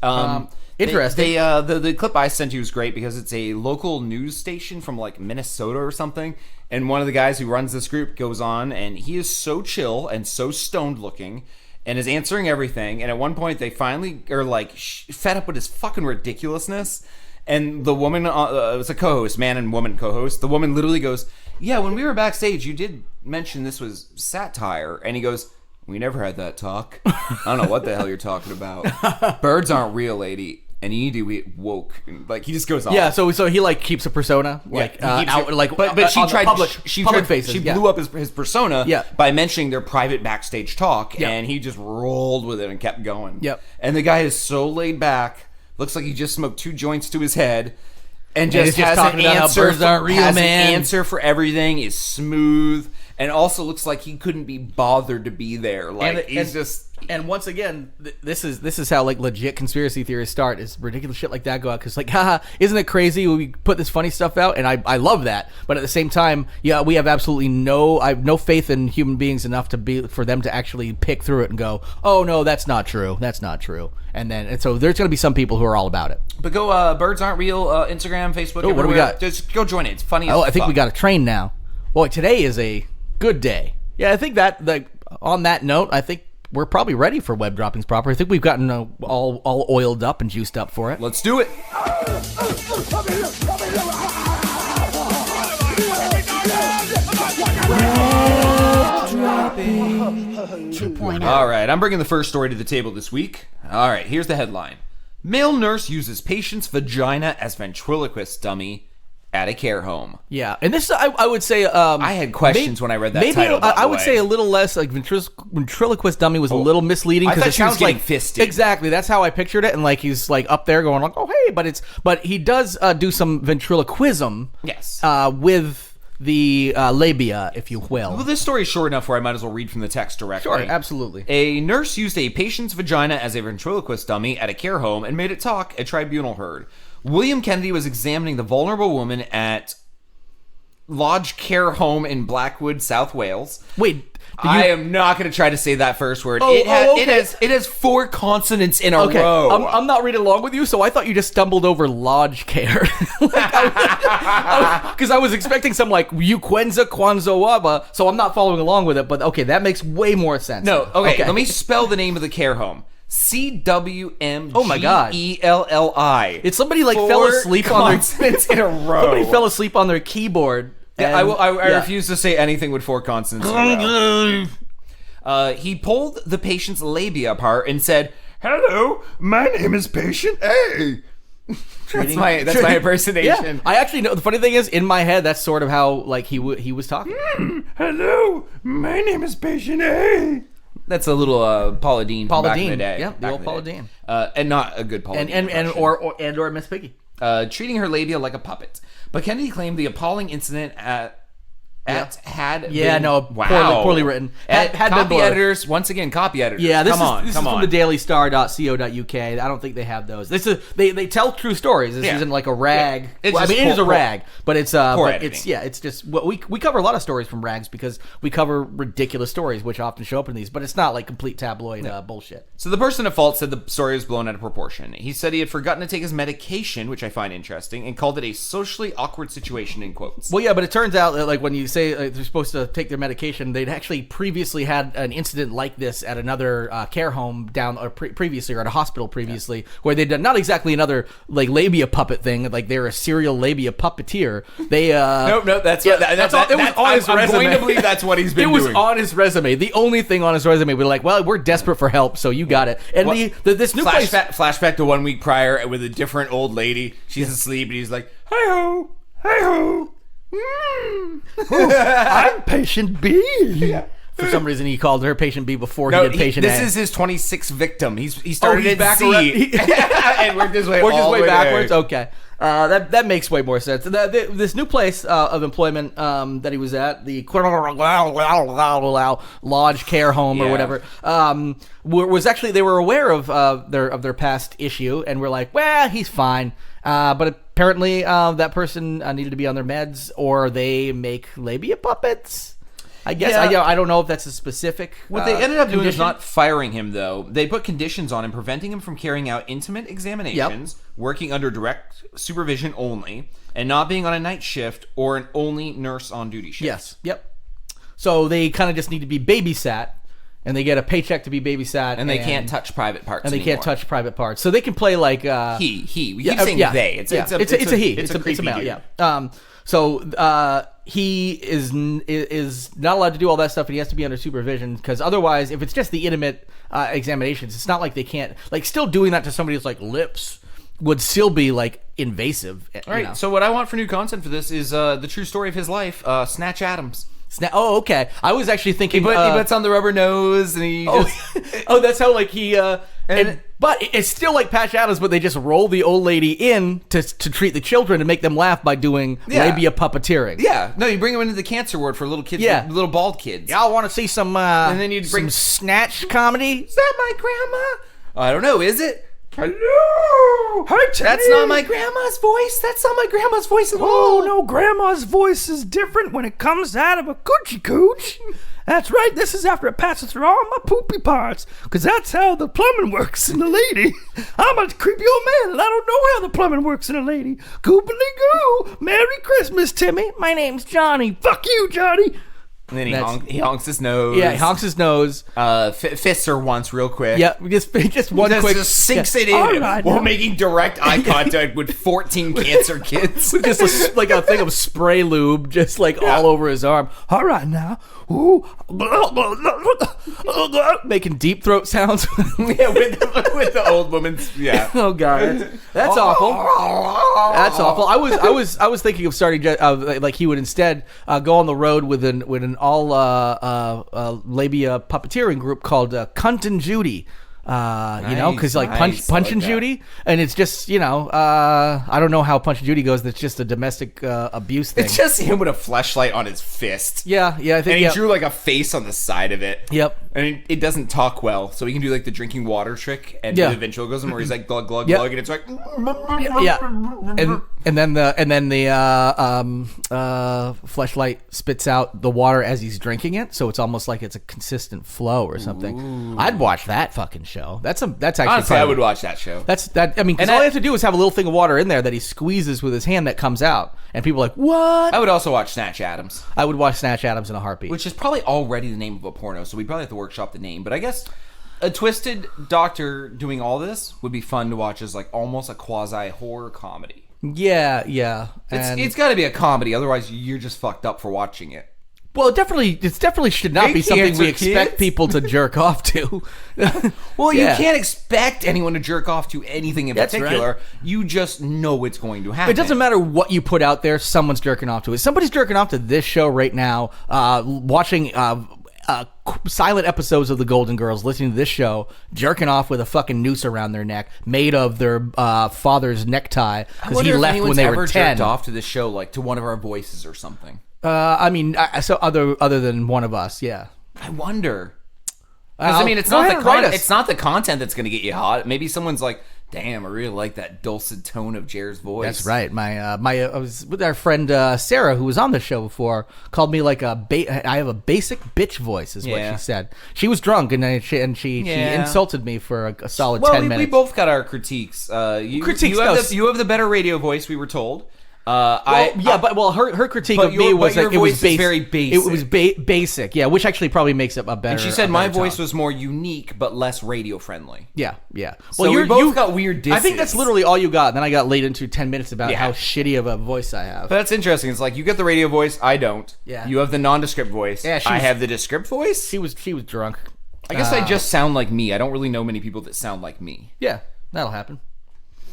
Interesting. The clip I sent you was great because it's a local news station from like Minnesota or something, and one of the guys who runs this group goes on, and he is so chill and so stoned looking, and is answering everything. And at one point, they finally are like fed up with his fucking ridiculousness. And the woman, it was a co-host, man and woman co-host. The woman literally goes, yeah, when we were backstage, you did mention this was satire. And he goes, we never had that talk. I don't know what the hell you're talking about. Birds aren't real, lady. And you need to be woke. Like, he just goes off. Yeah, so he like keeps a persona, like out, like but she tried public faces. She blew up his persona by mentioning their private backstage talk, and he just rolled with it and kept going. Yep. And the guy is so laid back, looks like he just smoked 2 joints to his head, and just has talking about how birds aren't real, has man. an answer for everything. Is smooth. And also looks like he couldn't be bothered to be there. Like, he's just... And once again, this is how like legit conspiracy theories start. Is ridiculous shit like that go out because like, haha, isn't it crazy we put this funny stuff out? And I love that. But at the same time, yeah, we have absolutely no faith in human beings enough for them to actually pick through it and go, oh no, that's not true. That's not true. And so there's going to be some people who are all about it. But go, Birds Aren't Real, Instagram, Facebook. Oh, what do we got? Just go join it. It's funny. Oh, I think we got a train now. Boy, today is a good day. Yeah, I think that on that note, I think we're probably ready for web droppings proper. I think we've gotten all oiled up and juiced up for it. Let's do it. All right, I'm bringing the first story to the table this week. All right, here's the headline. Male nurse uses patient's vagina as ventriloquist dummy at a care home. Yeah, and this I would say I had questions when I read that title. I would say a little less like ventriloquist dummy was a little misleading because it sounds like fisted. Exactly, that's how I pictured it, and like he's like up there going like, oh hey, but he does do some ventriloquism. Yes, with the labia, if you will. Well, this story is short enough where I might as well read from the text directly. Sure, absolutely. A nurse used a patient's vagina as a ventriloquist dummy at a care home and made it talk, a tribunal heard. William Kennedy was examining the vulnerable woman at Lodge Care Home in Blackwood, South Wales. Wait, I am not going to try to say that first word. Okay. It has 4 consonants in a row. I'm not reading along with you, so I thought you just stumbled over Lodge Care. Because I was expecting some like Uquenza Kwanzawaba, so I'm not following along with it, but okay, that makes way more sense. No, okay, let me spell the name of the care home. CWMGELLI. Oh my God. It's somebody like fell asleep on their in a row. Somebody fell asleep on their keyboard. Yeah, I refuse to say anything with 4 consonants in a row. He pulled the patient's labia apart and said, "Hello, my name is Patient A." That's my impersonation. Yeah, I actually know. The funny thing is, in my head, that's sort of how like he was talking. Hello, my name is Patient A. That's a little Paula Deen from back in the day. Yeah, the old Paula Deen. And not a good Paula Deen. And Miss Piggy. Treating her labia like a puppet. But Kennedy claimed the appalling incident poorly written. Had copy been editors, once again, copy editors. Yeah, this is from the dailystar.co.uk. I don't think they have those. They tell true stories. This isn't like a rag. Yeah. It is a rag, but it's it's just what we cover a lot of stories from rags because we cover ridiculous stories which often show up in these, but it's not like complete tabloid bullshit. So the person at fault said the story was blown out of proportion. He said he had forgotten to take his medication, which I find interesting, and called it a socially awkward situation in quotes. Well, yeah, but it turns out that like when you say they're supposed to take their medication, they'd actually previously had an incident like this at another care home previously, or at a hospital previously, where they'd done not exactly another like labia puppet thing, like they're a serial labia puppeteer. They that's all. It was on his resume. I'm going to believe that's what he's been doing. It was on his resume. The only thing on his resume, we're like, well, we're desperate for help, so you got it. And this new flashback to 1 week prior with a different old lady. She's asleep, and he's like, "Hey ho, hey ho." I'm Patient B. Yeah. For some reason, he called her Patient B before he did Patient A. This is his 26th victim. He started at C and worked his way backwards. There. Okay, that makes way more sense. This new place of employment that he was at, the Lodge Care Home or whatever, was actually, they were aware of their past issue and were like, well, he's fine. But apparently that person needed to be on their meds, or they make labia puppets. I guess I don't know if that's a specific. What they ended up doing is not firing him, though. They put conditions on him, preventing him from carrying out intimate examinations, working under direct supervision only, and not being on a night shift or an only nurse on duty shift. Yes. Yep. So they kind of just need to be babysat. and they get a paycheck to be babysat, and they can't touch private parts. And they anymore. can't touch private parts, so they can play like he. We keep saying they. It's a he. It's a male. Dude. Yeah. So he is not allowed to do all that stuff, and he has to be under supervision because otherwise, if it's just the intimate examinations, it's not like they can't like still doing that to somebody's like lips would still be like invasive. All right. So what I want for new content for this is the true story of his life. Snatch Adams. Oh, okay. I was actually thinking he puts on the rubber nose and he just that's how like he but it's still like Patch Adams, but they just roll the old lady in to treat the children and make them laugh by doing labia puppeteering. Yeah, no, you bring them into the cancer ward for little kids, little bald kids. Y'all want to see some and then you'd bring some snatch comedy? Is that my grandma? I don't know. Is it? Hello. Hi, that's not my grandma's voice. That's not my grandma's voice at all. Oh no, grandma's voice is different when it comes out of a coochie cooch. That's right, this is after it passes through all my poopy parts, because that's how the plumbing works in a lady. I'm a creepy old man, and I don't know how the plumbing works in a lady. Goobly-goo! Merry Christmas, Timmy. My name's Johnny. Fuck you, Johnny. And then he honks his nose. Yeah, he honks his nose. Fists her once real quick. Yeah, just one quick. Just sinks it in while making direct eye contact with 14 cancer kids. With just like a thing of spray lube just like all over his arm. All right now. Ooh. Making deep throat sounds. Yeah, with the old woman's. Yeah. Oh god, that's awful. That's awful. I was thinking of starting like he would instead go on the road with an all labia puppeteering group called Cunt and Judy. You know, because like Punch and Judy, and it's just I don't know how Punch and Judy goes. That's just a domestic abuse thing. It's just him with a fleshlight on his fist. Yeah, I think. And he drew like a face on the side of it. Yep. And it doesn't talk well, so he can do like the drinking water trick and do the ventriloquism where he's like glug glug glug, and it's like and then the fleshlight spits out the water as he's drinking it, so it's almost like it's a consistent flow or something. Ooh. I'd watch that fucking show. That's actually honestly, I would watch that show. I mean, because all you have to do is have a little thing of water in there that he squeezes with his hand that comes out, and people are like, what? I would also watch Snatch Adams. I would watch Snatch Adams in a heartbeat, which is probably already the name of a porno, so we'd probably have to workshop the name. But I guess a twisted doctor doing all this would be fun to watch as like almost a quasi horror comedy. Yeah. It's got to be a comedy, otherwise you're just fucked up for watching it. Well, it definitely should not be something we expect people to jerk off to. Well, you can't expect anyone to jerk off to anything in particular. Right. You just know it's going to happen. It doesn't matter what you put out there, someone's jerking off to it. Somebody's jerking off to this show right now, watching silent episodes of The Golden Girls, listening to this show, jerking off with a fucking noose around their neck, made of their father's necktie, because he left when they were 10. Jerked off to this show, like to one of our voices or something. I mean, so other than one of us, yeah. I wonder. Because I mean, it's not the content that's going to get you hot. Maybe someone's like, "Damn, I really like that dulcet tone of Jer's voice." That's right. I was with our friend Sarah, who was on the show before, called me like I have a basic bitch voice, is what she said. She was drunk and she insulted me for a solid 10 minutes. We both got our critiques. You have the better radio voice, we were told. Her critique of me was that it was very basic. It was basic, yeah, which actually probably makes it a better. And she said my voice was more unique but less radio friendly. Yeah. So we both got weird disses. I think that's literally all you got. And then I got laid into 10 minutes about how shitty of a voice I have. But that's interesting. It's like you get the radio voice, I don't. Yeah. You have the nondescript voice. Yeah, I have the descript voice. She was drunk. I guess I just sound like me. I don't really know many people that sound like me. Yeah, that'll happen.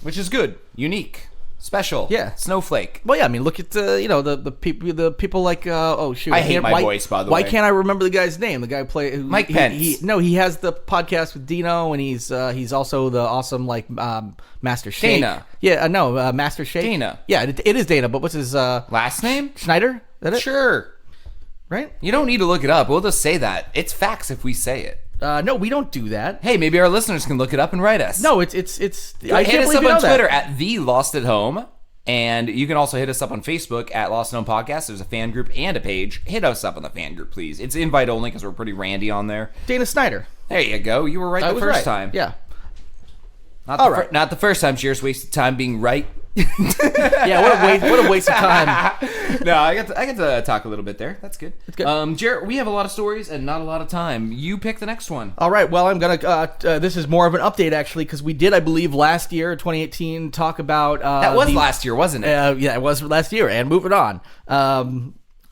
Which is good, unique. Special, snowflake. Well, yeah, I mean, look at the people like I hate my voice, by the way. Why can't I remember the guy's name? The guy Mike Pence. He has the podcast with Dino, and he's also the awesome Master Shake. Dana. Yeah, Master Shake. Dana. Yeah, it is Dana. But what's his last name? Schneider. Is that it? Sure. Right. You don't need to look it up. We'll just say that it's facts if we say it. No, we don't do that. Hey, maybe our listeners can look it up and write us. No, it's. Hit us up on Twitter at the Lost at Home, and you can also hit us up on Facebook at Lost at Home Podcast. There's a fan group and a page. Hit us up on the fan group, please. It's invite only because we're pretty randy on there. Dana Snyder. There you go. You were right the first time. Yeah. Not the first time. Cheers. Wasted time being right. Yeah, what a waste of time. No, I got to talk a little bit there. That's good. That's good. Jared, we have a lot of stories and not a lot of time. You pick the next one. All right. Well, I'm gonna. This is more of an update actually, because we did, I believe, last year, 2018, talk about. That was last year, wasn't it? Yeah, it was last year. And moving on.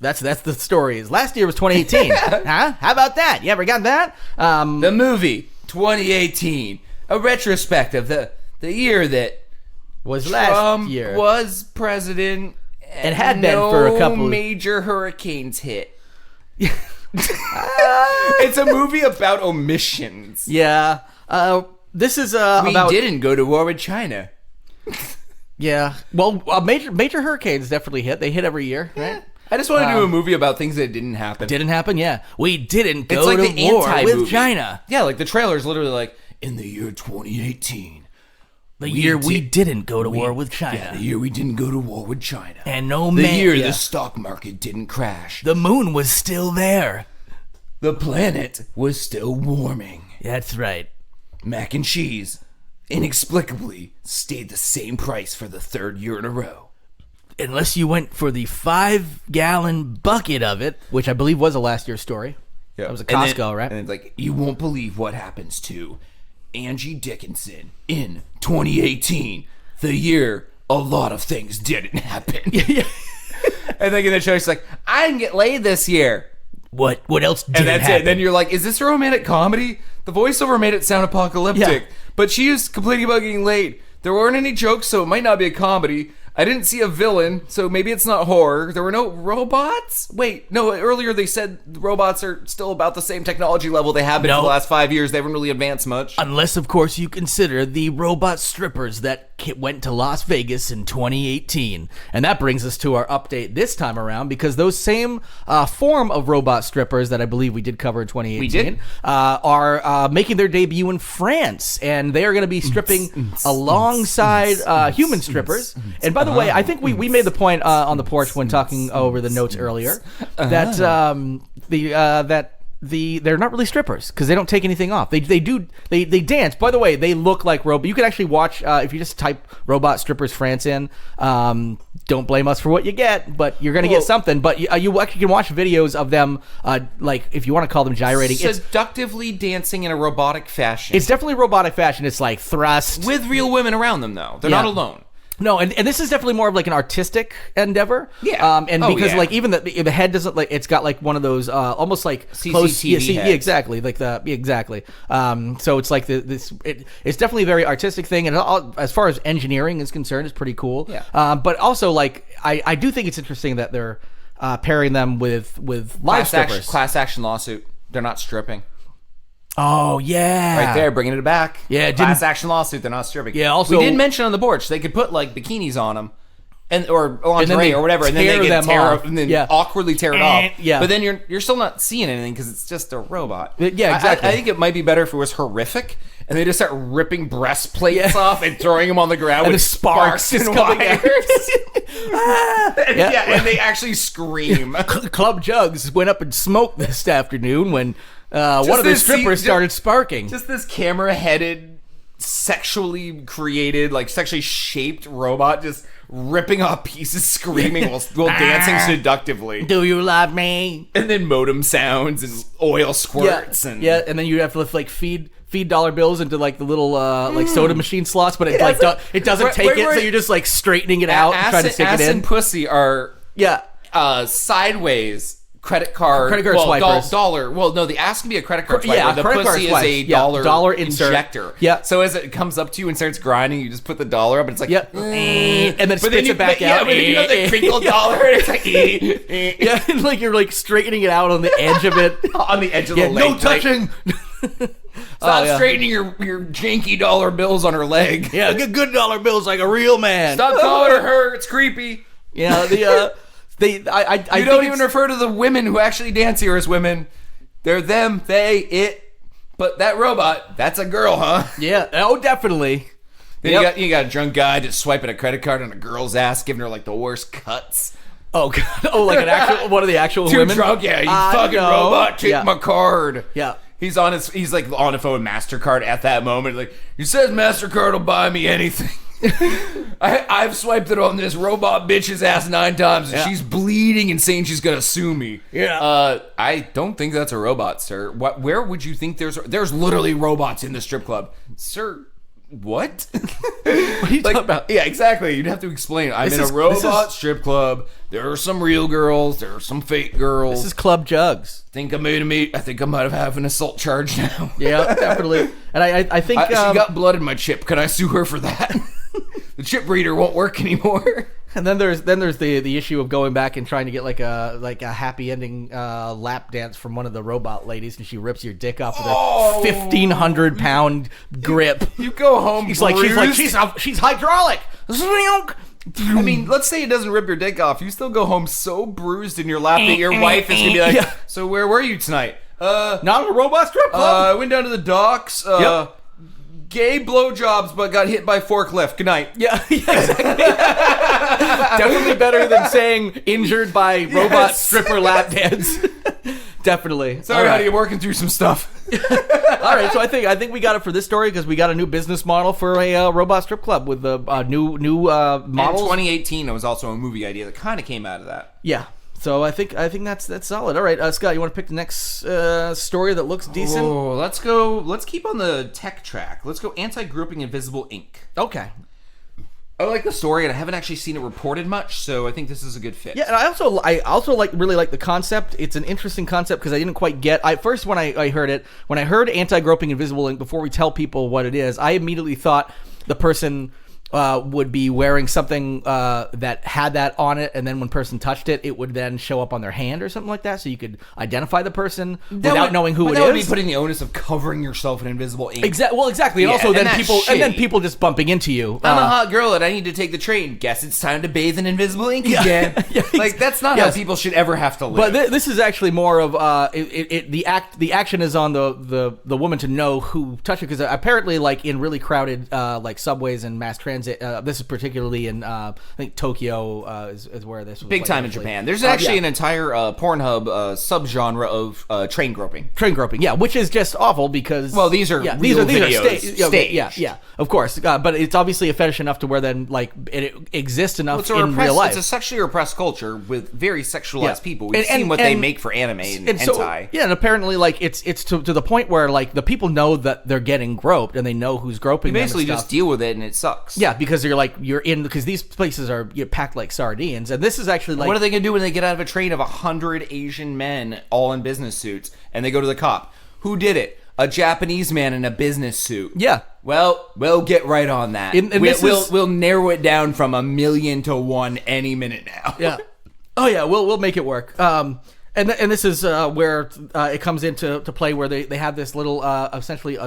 That's the story. Last year was 2018. Huh? How about that? You ever got that? The movie 2018, a retrospective, the year that was Trump last year was president and had been for a couple major hurricanes hit. It's a movie about omissions. Yeah. This is we about. didn't go to war with China. Yeah. Well, major hurricanes definitely hit. They hit every year, right? I just want to do a movie about things that didn't happen. Didn't happen, yeah. We didn't go like to the war anti-movie. with China. Yeah, like the trailer's literally like, in the year 2018. The year we didn't go to war with China. Yeah, the year we didn't go to war with China. And the year the stock market didn't crash. The moon was still there. The planet was still warming. That's right. Mac and cheese, inexplicably, stayed the same price for the third year in a row. Unless you went for the 5-gallon bucket of it, which I believe was a last year's story. Yeah. That was a Costco, right? And it's like, you won't believe what happens to Angie Dickinson in 2018, the year a lot of things didn't happen. And then in the show, she's like, I didn't get laid this year. What else didn't And that's happen? it. And then you're like, is this a romantic comedy? The voiceover made it sound apocalyptic. Yeah. But she was complaining about getting laid. There weren't any jokes, so it might not be a comedy. I didn't see a villain, so maybe it's not horror. There were no robots? Wait, no, earlier they said robots are still about the same technology level they have been for the last 5 years. They haven't really advanced much. Unless, of course, you consider the robot strippers that went to Las Vegas in 2018. And that brings us to our update this time around, because those same form of robot strippers that I believe we did cover in 2018 are making their debut in France. And they are going to be stripping alongside human strippers. And by the way, I think we made the point on the porch when talking over the notes earlier that they're not really strippers because they don't take anything off. They dance. By the way, they look like robot. You can actually watch if you just type "robot strippers France" in. Don't blame us for what you get, but you're gonna get something. But you actually can watch videos of them, like if you want to call them gyrating, seductively dancing in a robotic fashion. It's definitely robotic fashion. It's like thrust with real women around them, though. They're not alone. No, and this is definitely more of like an artistic endeavor. Yeah. Because like even the head doesn't like, it's got like one of those almost like CCTV heads. Exactly, like exactly. So it's like it's definitely a very artistic thing, and as far as engineering is concerned, it's pretty cool. Yeah. But also like I do think it's interesting that they're pairing them with live strippers. Class action lawsuit. They're not stripping. Oh yeah, right there, bringing it back. Yeah, class action lawsuit. They're not stripping. Yeah, also we did mention on the board they could put like bikinis on them, or lingerie or whatever, and then they them off. and then awkwardly tear it off. Yeah, but then you're still not seeing anything because it's just a robot. Yeah, exactly. I think it might be better if it was horrific. And they just start ripping breastplates off and throwing them on the ground with sparks and wires. And they actually scream. Club Jugs went up and smoked this afternoon when one of the strippers started sparking. Just this camera-headed, sexually created, like sexually shaped robot just ripping off pieces, screaming while dancing seductively. Do you love me? And then modem sounds and oil squirts. And then you have to like feed dollar bills into like the little like soda machine slots, but it it doesn't take it, so you're just like straightening it out and trying to stick it in. And pussy are sideways credit card swipers. Dollar. Well, no, the ass can be a credit card swiper. Yeah, the credit pussy card is a dollar injector. Yeah. So as it comes up to you and starts grinding, you just put the dollar up, and it's like, and then spits it back out. Yeah, but then you have the crinkle dollar, and it's like, yeah, and like you're like straightening it out on the edge of it, on the edge of the leg. No touching. Stop straightening your janky dollar bills on her leg. Yeah, get good dollar bills like a real man. Stop calling her. It's creepy. Yeah, you don't even refer to the women who actually dance here as women. They're them, they, it. But that robot, that's a girl, huh? Yeah. Oh, definitely. Then you got a drunk guy just swiping a credit card on a girl's ass, giving her like the worst cuts. Oh God! Oh, like an actual one of the actual Too women. Drunk, yeah. You fucking robot, take my card. Yeah. He's like on the phone with MasterCard at that moment. Like, he says MasterCard will buy me anything. I've swiped it on this robot bitch's ass 9 times, and she's bleeding and saying she's gonna sue me. Yeah. I don't think that's a robot, sir. Where would you think there's literally robots in the strip club, sir? What? What are you talking about? Yeah, exactly. You'd have to explain. I'm in a robot strip club. There are some real girls. There are some fake girls. This is Club Jugs. I think I might have an assault charge now. Yeah, definitely. And I think she got blood in my chip. Can I sue her for that? The chip reader won't work anymore. And then there's the issue of going back and trying to get like a happy ending lap dance from one of the robot ladies, and she rips your dick off with a 1,500-pound grip. You go home. She's hydraulic. I mean, let's say it doesn't rip your dick off. You still go home so bruised in your lap that your wife is gonna be like, "So where were you tonight?" Not at a robot strip club. I went down to the docks. Gay blowjobs, but got hit by forklift. Good night. Yeah, exactly. Definitely better than saying injured by robot stripper lap dance. Definitely. Sorry, honey, I'm working through some stuff. All right, so I think we got it for this story because we got a new business model for a robot strip club with the new models. In 2018, there was also a movie idea that kind of came out of that. Yeah. So I think that's solid. All right, Scott, you want to pick the next story that looks decent? Oh, let's go. Let's keep on the tech track. Let's go anti-groping invisible ink. Okay. I like the story, and I haven't actually seen it reported much, so I think this is a good fit. Yeah, and I also really like the concept. It's an interesting concept because I didn't quite get. First when I heard it, when I heard anti-groping invisible ink, before we tell people what it is, I immediately thought the person would be wearing something that had that on it, and then when person touched it, it would then show up on their hand or something like that, so you could identify the person without knowing who it is. That would be putting the onus of covering yourself in invisible ink. Exactly. And Yeah, also and then people just bumping into you. I'm a hot girl and I need to take the train. Guess it's time to bathe in invisible ink again. Like that's not how people should ever have to live. But this is actually more of the action is on the woman to know who touched it, because apparently, like in really crowded like subways and mass transit. This is particularly in I think Tokyo is where this was big time in Japan. There's actually an entire Pornhub subgenre of train groping. Train groping, yeah, which is just awful because these are videos staged. Yeah, of course, but it's obviously a fetish enough to where then like it exists enough in real life. It's a sexually repressed culture with very sexualized people. We've seen what they make for anime and hentai. So, yeah, and apparently like it's to the point where like the people know that they're getting groped and they know who's groping. You basically just deal with it and it sucks. Yeah, because you're in because these places are packed like sardines, and this is actually like, what are they gonna do when they get out of a train of 100 Asian men all in business suits and they go to the cop? Who did it? A Japanese man in a business suit. Yeah. Well, we'll get right on that. We'll narrow it down from 1 million to 1 any minute now. Yeah. Oh yeah, we'll make it work. And this is where it comes into play, where they have this little essentially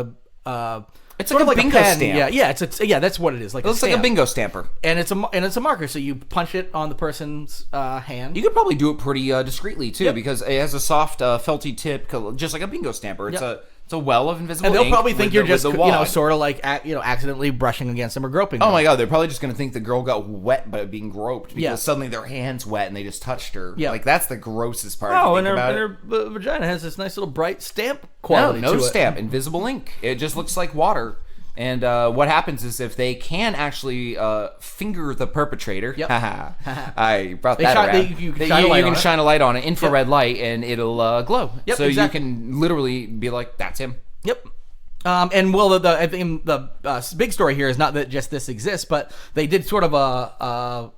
it's sort of like a bingo stamp. Yeah, that's what it is. Like it looks like a bingo stamper, and it's a marker. So you punch it on the person's hand. You could probably do it pretty discreetly too, because it has a soft, felty tip, just like a bingo stamper. It's a well of invisible ink. And they'll probably think you're just sort of like accidentally brushing against them or groping them. Oh my god, they're probably just going to think the girl got wet by being groped because suddenly their hand's wet and they just touched her. Yeah, like that's the grossest part. And her vagina has this nice little bright stamp quality. No stamp, invisible ink. It just looks like water. And what happens is if they can actually finger the perpetrator, I brought that around. You can shine a light on it, infrared light, and it'll glow. Yep, so exactly. You can literally be like, "That's him." Yep. And well, I think the big story here is not that just this exists, but they did sort of a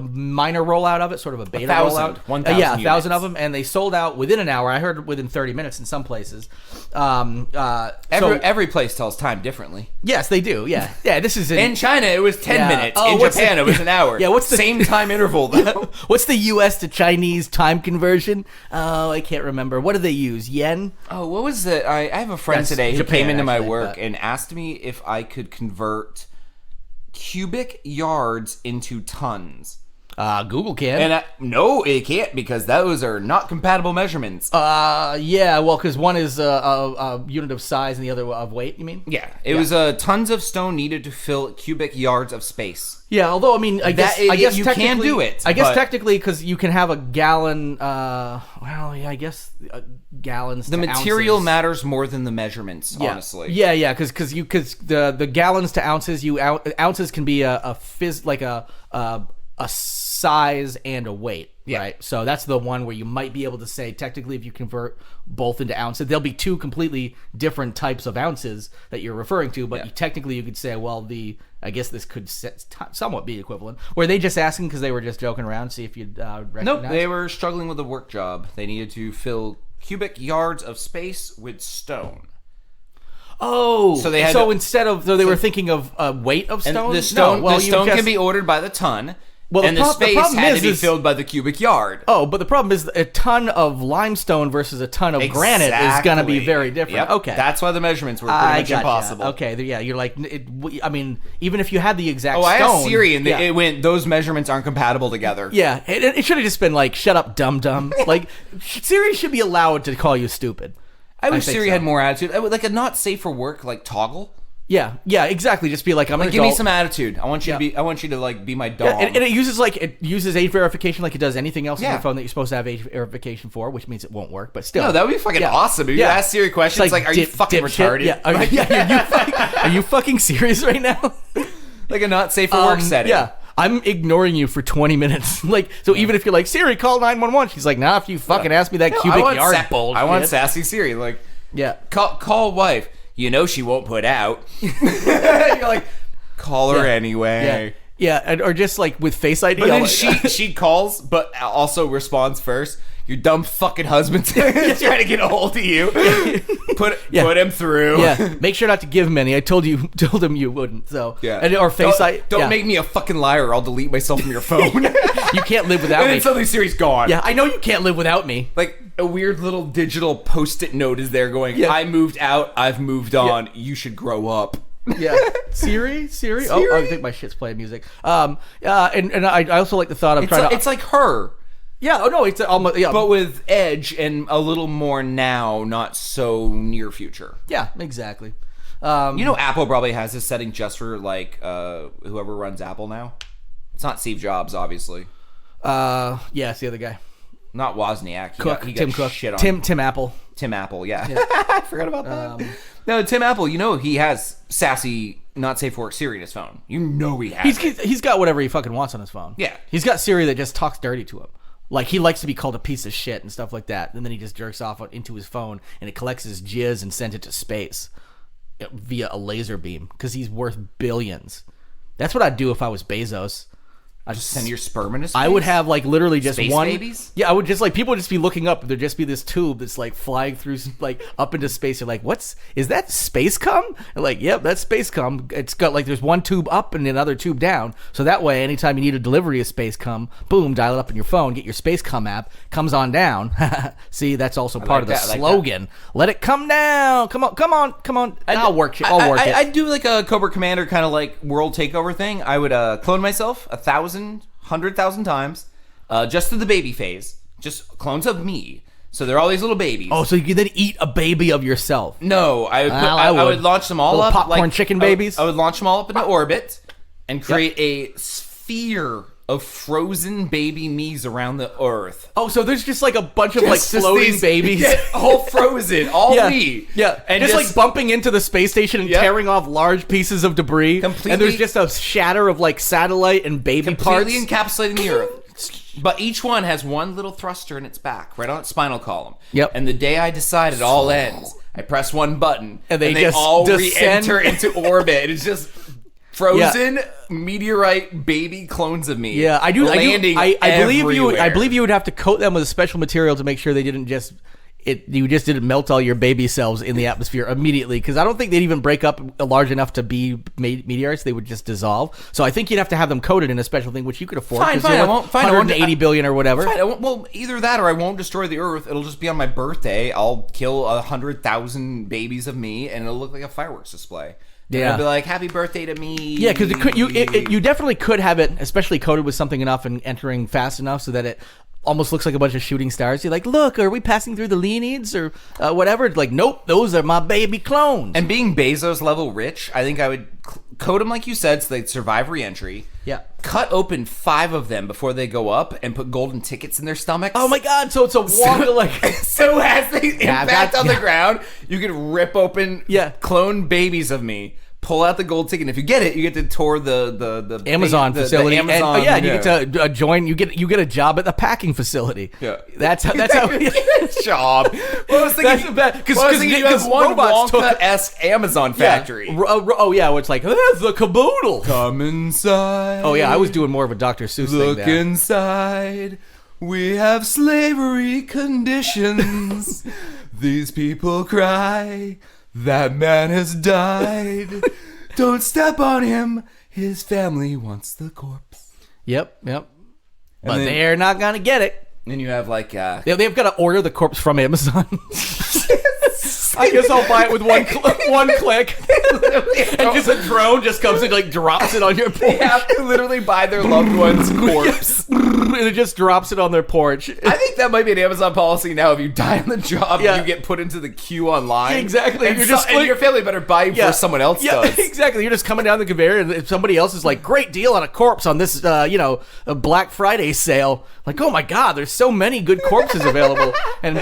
minor rollout of it, sort of a beta rollout. 1,000 1,000 of them, and they sold out within an hour. I heard within 30 minutes in some places. Every place tells time differently. Yes, they do. Yeah. This is in China. It was 10 minutes. In Japan, it was an hour. Yeah, what's the same time interval? Though? What's the U.S. to Chinese time conversion? Oh, I can't remember. What do they use? Yen? Oh, what was it? I have a friend today who came into my work and asked me if I could convert cubic yards into tons. Google can. And no, it can't because those are not compatible measurements. Yeah, well, because one is a unit of size and the other of weight, you mean? Yeah, it was tons of stone needed to fill cubic yards of space. Yeah, although, I mean, I guess you can do it. I guess technically, because you can have a gallon, I guess gallons the to material ounces. matters more than the measurements, honestly. Yeah, because the gallons to ounces, ounces can be a size and a weight, right? So that's the one where you might be able to say, technically, if you convert both into ounces, there'll be two completely different types of ounces that you're referring to, but technically you could say, well, I guess this could somewhat be equivalent. Were they just asking because they were just joking around, see if you'd recognize? Nope, they were struggling with a work job. They needed to fill cubic yards of space with stone. Oh, so they were thinking of weight of stone. And the stone can be ordered by the ton. Well, and the space had to be filled by the cubic yard. Oh, but the problem is a ton of limestone versus a ton of granite is going to be very different. Yep. Okay. That's why the measurements were pretty much impossible. Okay, yeah, you're like, I mean, even if you had the exact stone. I asked Siri, and it went, those measurements aren't compatible together. Yeah, it should have just been like, shut up, dum-dum. Like, Siri should be allowed to call you stupid. I wish Siri had more attitude. Like a not safe for work, like toggle. Yeah, exactly. Just be like, I'm an adult. Give me some attitude. I want you to like be my dog. Yeah, and it uses age verification like it does anything else on your phone that you're supposed to have age verification for, which means it won't work. But still, no, that would be fucking awesome. If you ask Siri questions like, "Are you fucking retarded?" Yeah, are you fucking serious right now? Like a not safe for work setting. Yeah. I'm ignoring you for 20 minutes. Like, so even if you're like, Siri, call 911, she's like, nah, if you fucking ask me that cubic yard bullshit. I want sassy Siri. Like, call wife. You know she won't put out. You're like, call her anyway. Yeah, or just like with Face ID. But then she calls, but also responds first. Your dumb fucking husband's trying to get a hold of you. Put him through. Yeah, make sure not to give him any. I told him you wouldn't. So or Face ID. Don't make me a fucking liar. Or I'll delete myself from your phone. You can't live without me. And then suddenly Siri's gone. Yeah, I know you can't live without me. Like a weird little digital post-it note is there going, I moved out, I've moved on, you should grow up. Yeah. Siri? Oh, I think my shit's playing music. And I also like the thought of it's like her. Yeah, oh no, it's almost but with edge and a little more now, not so near future. Yeah, exactly. Apple probably has this setting just for like whoever runs Apple now. It's not Steve Jobs, obviously. It's the other guy. Not Wozniak. Tim Cook. Shit on Tim Apple. Tim Apple, yeah. I forgot about that. No, Tim Apple, he has sassy, not safe for work Siri in his phone. You know he has He's got whatever he fucking wants on his phone. Yeah. He's got Siri that just talks dirty to him. Like, he likes to be called a piece of shit and stuff like that. And then he just jerks off into his phone and it collects his jizz and sends it to space via a laser beam because he's worth billions. That's what I'd do if I was Bezos. I'd just send your sperm into space? I would have like literally just space one babies? Yeah, I would just like people would just be looking up. There'd just be this tube that's like flying through like up into space. You're like, is that space cum? And like, yep, that's space cum. It's got like there's one tube up and another tube down. So that way, anytime you need a delivery of space cum, boom, dial it up in your phone, get your space cum app, comes on down. See, that's also part of the slogan. Let it come down. Come on. I'll work it. I'd do like a Cobra Commander kind of like world takeover thing. I would clone myself 100,000 times, just to the baby phase, just clones of me. So they're all these little babies. Oh, so you can then eat a baby of yourself? No, I would launch them all little up, popcorn like chicken babies. I would launch them all up into orbit and create a sphere of frozen baby me's around the Earth. Oh, so there's just like a bunch of like floating babies, all frozen, all me. Yeah, and just like bumping into the space station and tearing off large pieces of debris. Completely, and there's just a shatter of like satellite and baby parts. Completely encapsulating the Earth. But each one has one little thruster in its back, right on its spinal column. Yep. And the day I decide it all ends, I press one button, and they just all descend. re-enter into orbit. It's just frozen meteorite baby clones of me. Yeah, I do. Landing I believe you. everywhere. I believe you would have to coat them with a special material to make sure they didn't just you just didn't melt all your baby cells in the atmosphere immediately, because I don't think they'd even break up large enough to be meteorites. They would just dissolve. So I think you'd have to have them coated in a special thing, which you could afford. Fine, I won't. 180 billion or whatever. Fine, well, either that or I won't destroy the Earth. It'll just be on my birthday. I'll kill 100,000 babies of me, and it'll look like a fireworks display. Yeah, it'll be like, happy birthday to me. Yeah, because you definitely could have it, especially coated with something enough and entering fast enough so that it almost looks like a bunch of shooting stars. You're like, look, are we passing through the Leonids or whatever? It's like, nope, those are my baby clones. And being Bezos level rich, I think I would coat them like you said so they'd survive re-entry. Yeah. Cut open 5 of them before they go up and put golden tickets in their stomachs. Oh my God, so it's a Wonka like... So as they impact on the ground, you could rip open clone babies of me. Pull out the gold ticket. And if you get it, you get to tour the Amazon facility. The Amazon, and you get to join. You get a job at the packing facility. Yeah, that's how. Job. Well, I was thinking because you have one Wonka-esque Amazon factory. Yeah, it's like that's the caboodle. Come inside. Oh yeah, I was doing more of a Dr. Seuss thing. Look inside. We have slavery conditions. These people cry. That man has died. Don't step on him. His family wants the corpse. Yep. But they're not going to get it. And you have like... They've got to order the corpse from Amazon. I guess I'll buy it with one click. And just a drone just comes and like drops it on your porch. They have to literally buy their loved one's corpse. And it just drops it on their porch. I think that might be an Amazon policy now. If you die on the job, you get put into the queue online. Exactly. And, and your family better buy you before someone else does. Exactly. You're just coming down the conveyor and somebody else is like, great deal on a corpse on this, a Black Friday sale. Like, oh my God, there's so many good corpses available. And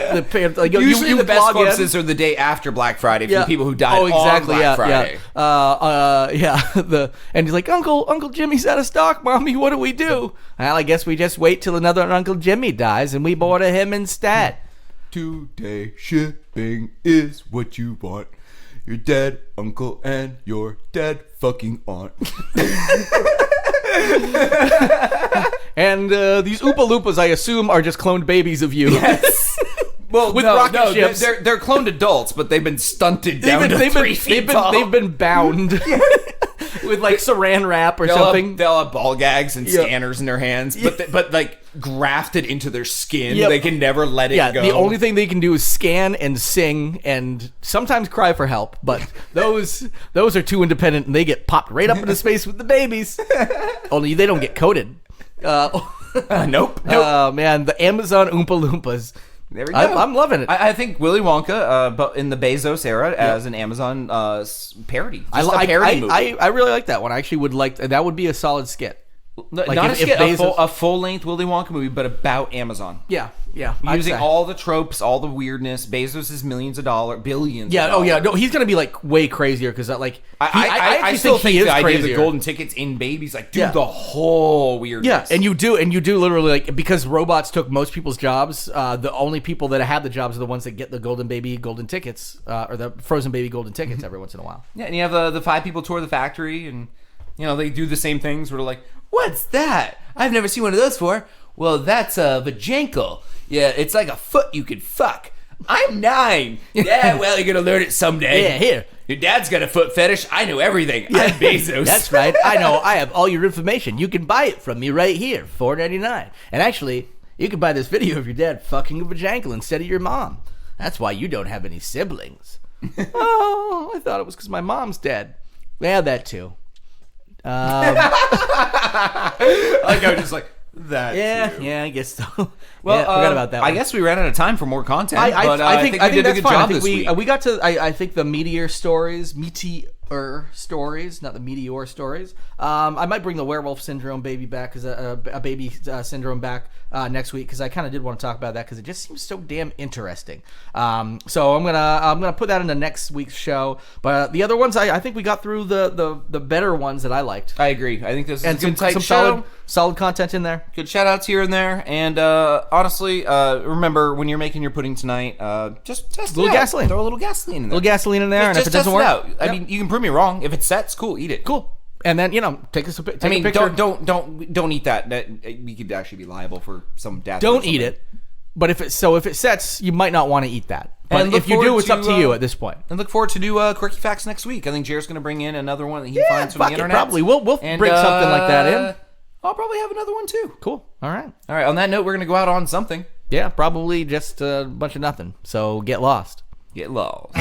usually the best corpses are the day after Black Friday for the people who died on Black Friday. And he's like, Uncle Jimmy's out of stock, Mommy. What do we do? Well, I guess we just wait till another Uncle Jimmy dies and we order him instead. 2-day shipping is what you want. Your dead uncle and your dead fucking aunt. And these Oompa Loompas, I assume, are just cloned babies of you. Yes. Well, with rocket ships. They're cloned adults, but they've been stunted down to 3 feet tall. They've been bound with like saran wrap or something. They'll have ball gags and scanners in their hands, but like grafted into their skin. They can never let it go. The only thing they can do is scan and sing and sometimes cry for help. But those are too independent, and they get popped right up into space with the babies. Only they don't get coated. Nope. Oh man, the Amazon Oompa Loompas. There we go. I'm loving it. I think Willy Wonka, but in the Bezos era, as an Amazon parody. I really like that one. I actually would like that. Would be a solid skit. Like not a skit, a full-length Willy Wonka movie, but about Amazon. Yeah. Using all the tropes, all the weirdness. Bezos is billions of dollars. Yeah. Oh yeah. No, he's gonna be like way crazier because like I still think the idea of the golden tickets in babies, like the whole weirdness. Yeah, and you do literally like because robots took most people's jobs. The only people that have the jobs are the ones that get the golden tickets or the frozen baby golden tickets every once in a while. Yeah, and you have the 5 people tour the factory, and they do the same things. Where they're like, what's that? I've never seen one of those before. Well, that's a vajankle. Yeah, it's like a foot you could fuck. I'm 9. Yeah, well, you're going to learn it someday. Yeah, here. Your dad's got a foot fetish. I know everything. I'm Bezos. That's right. I know. I have all your information. You can buy it from me right here, $4.99. And actually, you can buy this video of your dad fucking a vajankle instead of your mom. That's why you don't have any siblings. Oh, I thought it was because my mom's dead. Yeah, that too. Like I was just like, that too. Yeah, I guess so. Well, forgot about that one. I guess we ran out of time for more content. I think we did a good job this week. week. We got to, I think, the meteor stories, not the meteor stories. I might bring the werewolf syndrome baby back, because a baby syndrome back next week, because I kind of did want to talk about that because it just seems so damn interesting. So I'm gonna put that into next week's show. But the other ones, I think we got through the better ones that I liked. I agree. I think this is a good tight show. Solid content in there. Good shout outs here and there. And honestly, remember when you're making your pudding tonight, just test a little gasoline. Throw a little gasoline in there. A little gasoline in there, and if it doesn't work, I mean, you can prove me wrong. If it's set, it's cool. Eat it. Cool. And then take a picture. Don't eat that. That we could actually be liable for some death. Don't eat it. But if it sets, you might not want to eat that. But And if you do, it's up to you at this point. And look forward to do quirky facts next week. I think Jared's going to bring in another one that he finds from the internet. Probably. We'll bring something like that in. I'll probably have another one too. Cool. All right. On that note, we're going to go out on something. Yeah, probably just a bunch of nothing. So get lost. Get lost.